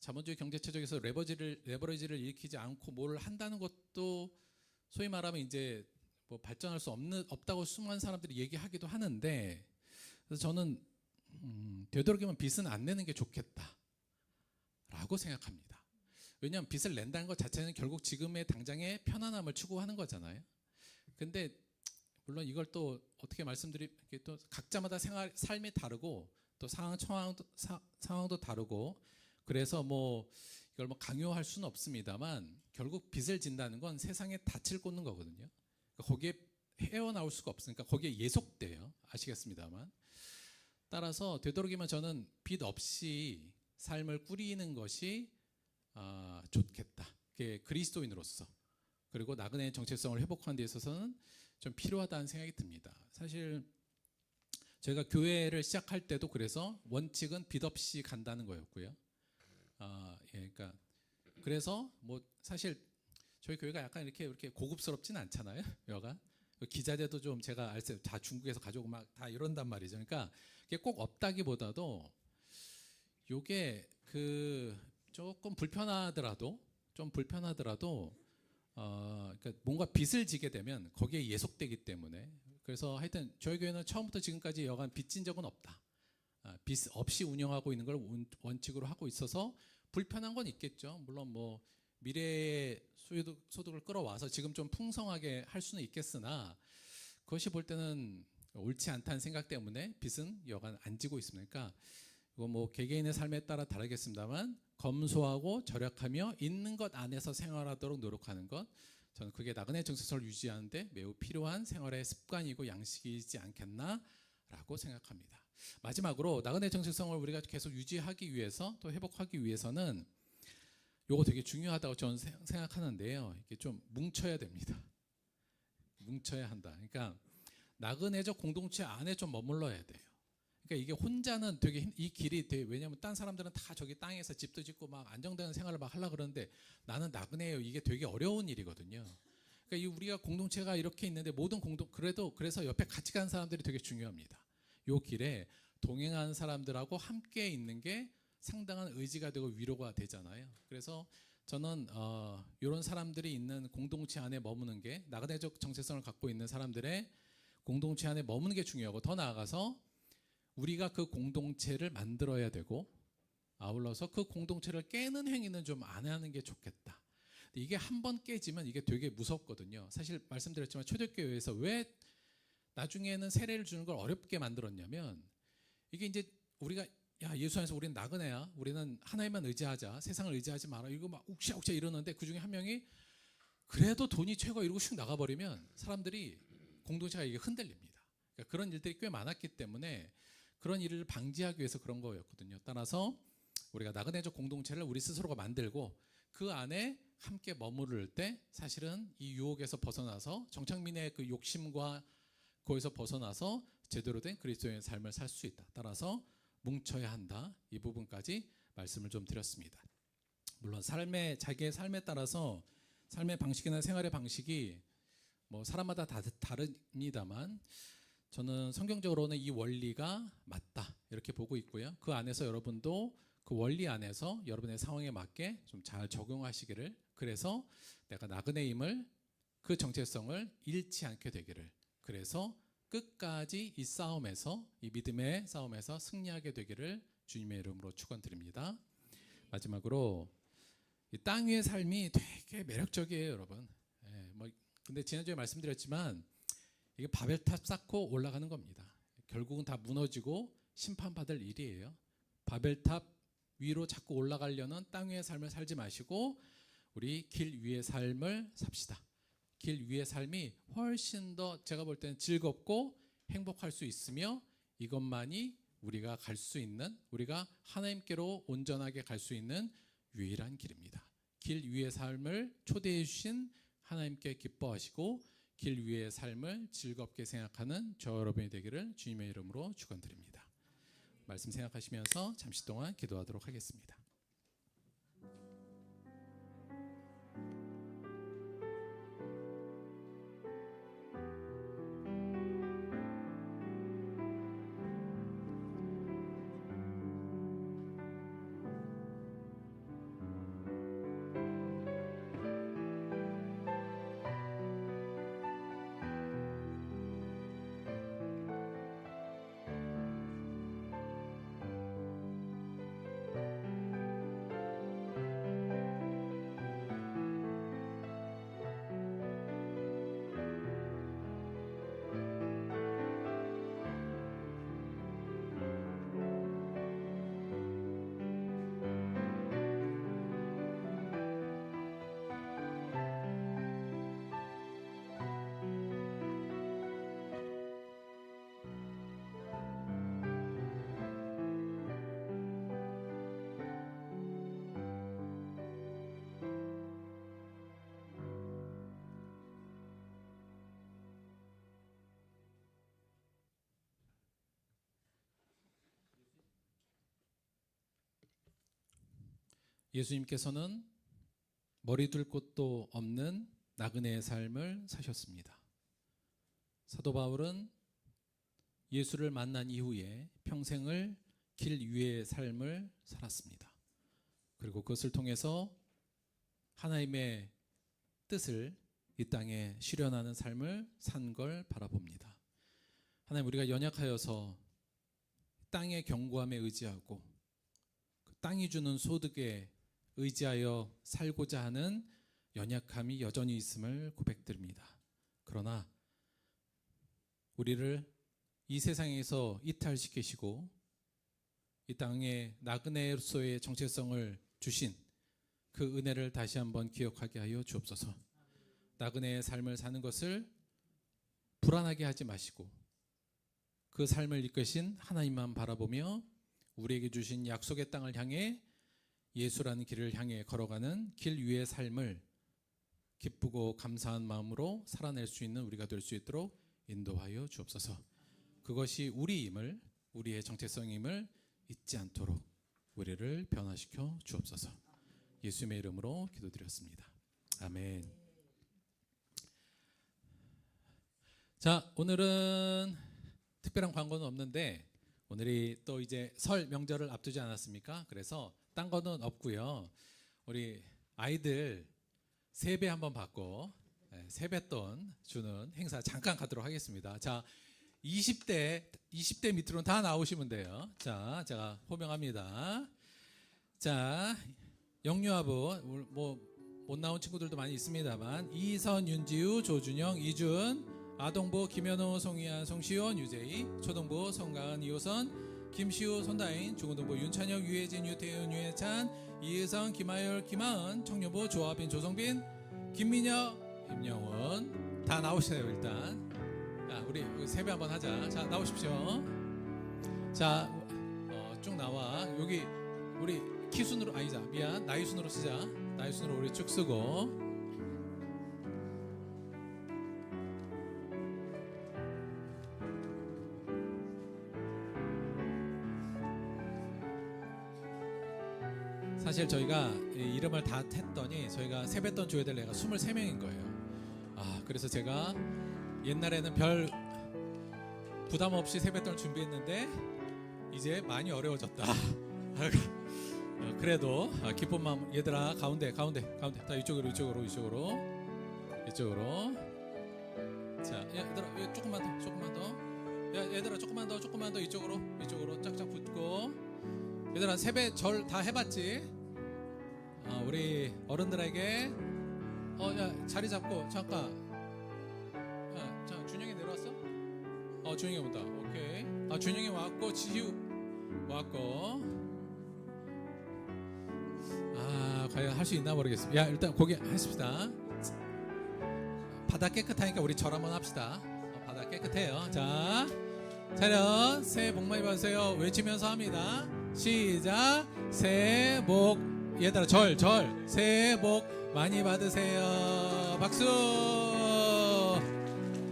자본주의 경제체적에서 레버리지를 일으키지 않고 뭘 한다는 것도 소위 말하면 이제 뭐 발전할 수 없다고 수많은 사람들이 얘기하기도 하는데 그래서 저는 되도록이면 빚은 안 내는 게 좋겠다라고 생각합니다. 왜냐하면 빚을 낸다는 것 자체는 결국 지금의 당장의 편안함을 추구하는 거잖아요. 근데 물론 이걸 또 어떻게 말씀드리게 또 각자마다 삶이 다르고 또 상황도 다르고 그래서 뭐 이걸 뭐 강요할 수는 없습니다만 결국 빚을 진다는 건 세상에 닻을 꽂는 거거든요. 거기에 헤어나올 수가 없으니까 거기에 예속돼요. 아시겠습니다만 따라서 되도록이면 저는 빚 없이 삶을 꾸리는 것이 좋겠다. 그게 그리스도인으로서 그리고 나그네의 정체성을 회복하는 데 있어서는 좀 필요하다는 생각이 듭니다. 사실 저희가 교회를 시작할 때도 그래서 원칙은 빚 없이 간다는 거였고요. 그러니까 그래서 뭐 사실 저희 교회가 약간 이렇게 고급스럽진 않잖아요. 여가 기자재도 좀 제가 알세요. 다 중국에서 가져오고 막 다 이런단 말이죠. 그러니까 이게 꼭 없다기보다도 요게 조금 불편하더라도 그러니까 뭔가 빚을 지게 되면 거기에 예속되기 때문에 그래서 하여튼 저희 교회는 처음부터 지금까지 여간 빚진 적은 없다. 빚 없이 운영하고 있는 걸 원칙으로 하고 있어서 불편한 건 있겠죠. 물론 뭐 미래의 소득을 끌어와서 지금 좀 풍성하게 할 수는 있겠으나 그것이 볼 때는 옳지 않다는 생각 때문에 빚은 여간 안 지고 있습니다. 그러니까 이거 뭐 개개인의 삶에 따라 다르겠습니다만 검소하고 절약하며 있는 것 안에서 생활하도록 노력하는 것 저는 그게 나그네 정체성을 유지하는데 매우 필요한 생활의 습관이고 양식이지 않겠나라고 생각합니다. 마지막으로 나그네 정체성을 우리가 계속 유지하기 위해서 또 회복하기 위해서는 요거 되게 중요하다고 저는 생각하는데요. 이게 좀 뭉쳐야 됩니다. 뭉쳐야 한다. 그러니까 나그네적 공동체 안에 좀 머물러야 돼요. 그러니까 이게 혼자는 되게 이 길이 되게 왜냐하면 딴 사람들은 다 저기 땅에서 집도 짓고 막 안정되는 생활을 막 하려고 그러는데 나는 나그네예요. 이게 되게 어려운 일이거든요. 그러니까 이 우리가 공동체가 이렇게 있는데 모든 그래서 옆에 같이 가는 사람들이 되게 중요합니다. 요 길에 동행하는 사람들하고 함께 있는 게 상당한 의지가 되고 위로가 되잖아요. 그래서 저는 이런 사람들이 있는 공동체 안에 머무는 게 나그네적 정체성을 갖고 있는 사람들의 공동체 안에 머무는 게 중요하고 더 나아가서 우리가 그 공동체를 만들어야 되고 아울러서 그 공동체를 깨는 행위는 좀 안 하는 게 좋겠다. 이게 한번 깨지면 이게 되게 무섭거든요. 사실 말씀드렸지만 초대교회에서 왜 나중에는 세례를 주는 걸 어렵게 만들었냐면 이게 이제 우리가 야 예수 안에서 우리는 나그네야. 우리는 하나님만 의지하자. 세상을 의지하지 마라. 이거 막 욱시욱시 이러는데 그중에 한 명이 그래도 돈이 최고 이러고 슉 나가버리면 사람들이 공동체가 이게 흔들립니다. 그러니까 그런 일들이 꽤 많았기 때문에 그런 일을 방지하기 위해서 그런 거였거든요. 따라서 우리가 나그네적 공동체를 우리 스스로가 만들고 그 안에 함께 머무를 때 사실은 이 유혹에서 벗어나서 정착민의 그 욕심과 거기서 벗어나서 제대로 된 그리스도인의 삶을 살 수 있다. 따라서 뭉쳐야 한다. 이 부분까지 말씀을 좀 드렸습니다. 물론 자기의 삶에 따라서 삶의 방식이나 생활의 방식이 뭐 사람마다 다 다릅니다만 저는 성경적으로는 이 원리가 맞다 이렇게 보고 있고요. 그 안에서 여러분도 그 원리 안에서 여러분의 상황에 맞게 좀 잘 적용하시기를, 그래서 내가 나그네임을 그 정체성을 잃지 않게 되기를, 그래서 끝까지 이 싸움에서, 이 믿음의 싸움에서 승리하게 되기를 주님의 이름으로 축원드립니다. 마지막으로 이 땅 위의 삶이 되게 매력적이에요, 여러분. 근데 지난주에 말씀드렸지만 이게 바벨탑 쌓고 올라가는 겁니다. 결국은 다 무너지고 심판받을 일이에요. 바벨탑 위로 자꾸 올라가려는 땅 위의 삶을 살지 마시고 우리 길 위의 삶을 삽시다. 길 위의 삶이 훨씬 더 제가 볼 때는 즐겁고 행복할 수 있으며, 이것만이 우리가 갈 수 있는, 우리가 하나님께로 온전하게 갈 수 있는 유일한 길입니다. 길 위의 삶을 초대해 주신 하나님께 기뻐하시고 길 위의 삶을 즐겁게 생각하는 저 여러분이 되기를 주님의 이름으로 축원드립니다. 말씀 생각하시면서 잠시 동안 기도하도록 하겠습니다. 예수님께서는 머리 둘 곳도 없는 나그네의 삶을 사셨습니다. 사도 바울은 예수를 만난 이후에 평생을 길 위의 삶을 살았습니다. 그리고 그것을 통해서 하나님의 뜻을 이 땅에 실현하는 삶을 산 걸 바라봅니다. 하나님, 우리가 연약하여서 땅의 견고함에 의지하고 그 땅이 주는 소득에 의지하여 살고자 하는 연약함이 여전히 있음을 고백드립니다. 그러나 우리를 이 세상에서 이탈시키시고 이 땅에 나그네로서의 정체성을 주신 그 은혜를 다시 한번 기억하게 하여 주옵소서. 나그네의 삶을 사는 것을 불안하게 하지 마시고 그 삶을 이끄신 하나님만 바라보며 우리에게 주신 약속의 땅을 향해 예수라는 길을 향해 걸어가는 길 위의 삶을 기쁘고 감사한 마음으로 살아낼 수 있는 우리가 될 수 있도록 인도하여 주옵소서. 그것이 우리임을, 우리의 정체성임을 잊지 않도록 우리를 변화시켜 주옵소서. 예수님의 이름으로 기도드렸습니다. 아멘. 자, 오늘은 특별한 광고는 없는데 오늘이 또 이제 설 명절을 앞두지 않았습니까? 그래서 딴 거는 없고요. 우리 아이들 세배 한번 받고 세뱃돈 주는 행사 잠깐 가도록 하겠습니다. 자, 20대 밑으로는 다 나오시면 돼요. 자, 제가 호명합니다. 자, 영유아부 못 나온 친구들도 많이 있습니다만 이선, 윤지우, 조준영, 이준, 아동부 김현우, 송희안, 송시원, 유재희, 초등부 송가은, 이호선, 김시우, 손다인, 중고등부 윤찬혁, 유혜진, 유태윤, 유혜찬, 이혜성, 김하율, 김하은, 청년부 조아빈, 조성빈, 김민혁, 임영원 다 나오세요. 일단 자, 우리 세배 한번 하자. 자, 나오십시오. 자, 쭉 나와. 여기 우리 키 순으로 아니자 미안 나이 순으로 쓰자. 나이 순으로 우리 쭉 쓰고. 사실 저희가 이름을 다 했더니 저희가 세뱃돈 줘야 될 애가 23명인 거예요. 그래서 제가 옛날에는 별 부담 없이 세뱃돈을 준비했는데 이제 많이 어려워졌다. 그래도 기쁜 마음. 얘들아, 가운데 다 이쪽으로. 자, 얘들아, 조금만 더. 야, 얘들아, 조금만 더 이쪽으로 짝짝 붙고. 얘들아, 세배 절 다 해봤지? 우리 어른들에게 야, 자리 잡고 잠깐. 야, 자, 준영이 내려왔어? 준영이 온다. 오케이. 준영이 왔고, 지휴 왔고. 과연 할 수 있나 모르겠습니다. 야, 일단 고개 하십시다. 바닥 깨끗하니까 우리 절 한번 합시다. 바닥 깨끗해요. 자, 차렷. 새해 복 많이 받으세요. 외치면서 합니다. 시작. 새해 복. 얘들아, 절. 새해 복 많이 받으세요. 박수.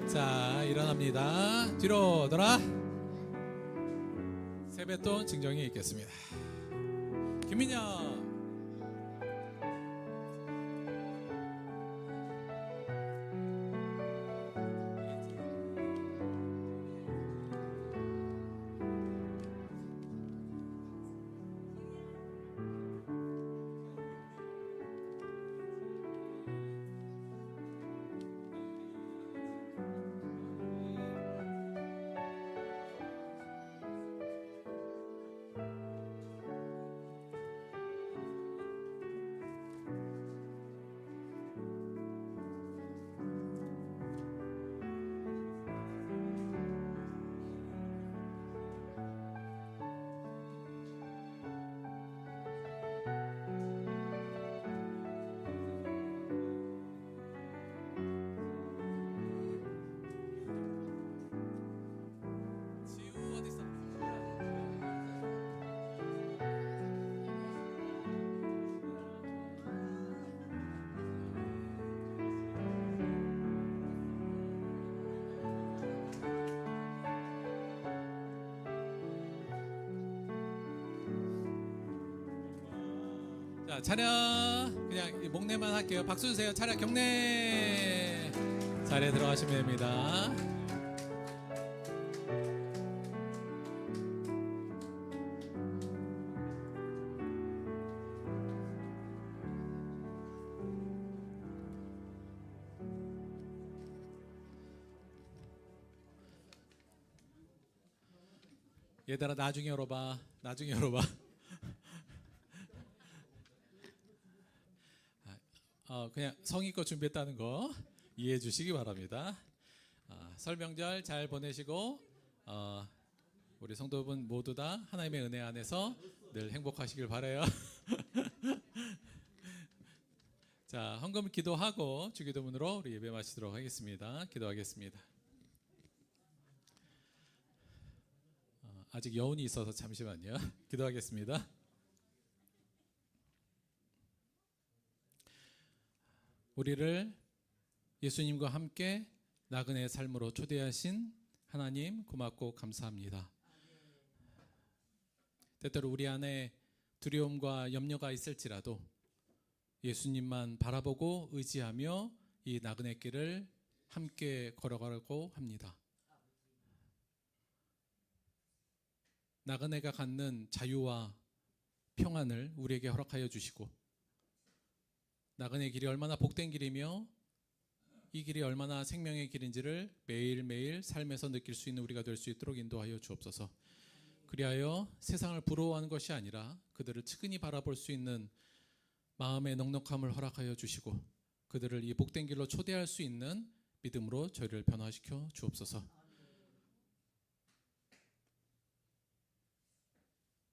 자, 일어납니다. 뒤로 돌아. 세뱃돈 증정이 있겠습니다. 김민영. 자, 차렷. 그냥 목례만 할게요. 박수 주세요. 차렷 경례. 자리에 들어가시면 됩니다. 얘들아, 나중에 열어봐. 그냥 성의껏 준비했다는 거 이해해 주시기 바랍니다. 설명절 잘 보내시고 우리 성도분 모두 다 하나님의 은혜 안에서 늘 행복하시길 바라요. 자, 헌금 기도하고 주기도문으로 우리 예배 마치도록 하겠습니다. 기도하겠습니다. 아직 여운이 있어서 잠시만요. 기도하겠습니다. 우리를 예수님과 함께 나그네의 삶으로 초대하신 하나님 고맙고 감사합니다. 때때로 우리 안에 두려움과 염려가 있을지라도 예수님만 바라보고 의지하며 이 나그네 길을 함께 걸어가려고 합니다. 나그네가 갖는 자유와 평안을 우리에게 허락하여 주시고 나그네 길이 얼마나 복된 길이며 이 길이 얼마나 생명의 길인지를 매일매일 삶에서 느낄 수 있는 우리가 될 수 있도록 인도하여 주옵소서. 그리하여 세상을 부러워하는 것이 아니라 그들을 측은히 바라볼 수 있는 마음의 넉넉함을 허락하여 주시고 그들을 이 복된 길로 초대할 수 있는 믿음으로 저희를 변화시켜 주옵소서.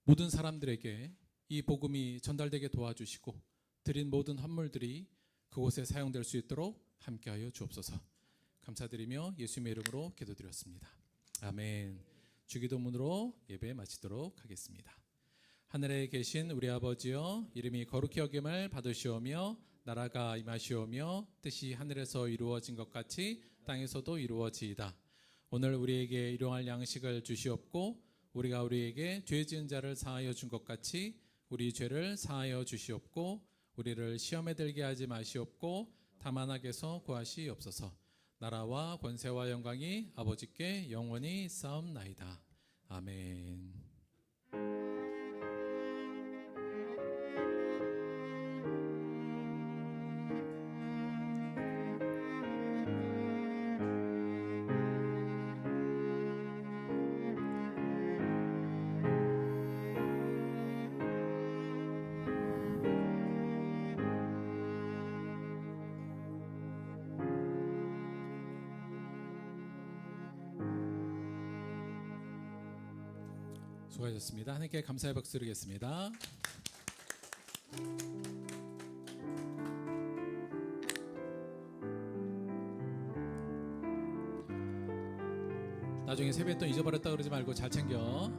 모든 사람들에게 이 복음이 전달되게 도와주시고 드린 모든 헌물들이 그곳에 사용될 수 있도록 함께하여 주옵소서. 감사드리며 예수님의 이름으로 기도드렸습니다. 아멘. 주기도문으로 예배 마치도록 하겠습니다. 하늘에 계신 우리 아버지여, 이름이 거룩히 여김을 받으시오며 나라가 임하시오며 뜻이 하늘에서 이루어진 것 같이 땅에서도 이루어지이다. 오늘 우리에게 일용할 양식을 주시옵고 우리가 우리에게 죄 지은 자를 사하여 준 것 같이 우리 죄를 사하여 주시옵고 우리를 시험에 들게 하지 마시옵고 다만 악에서 구하시옵소서. 나라와 권세와 영광이 아버지께 영원히 싸움나이다. 아멘. 수고하셨습니다. 하나님께 감사의 박수 드리겠습니다. 나중에 세뱃돈 잊어버렸다 그러지 말고 잘 챙겨.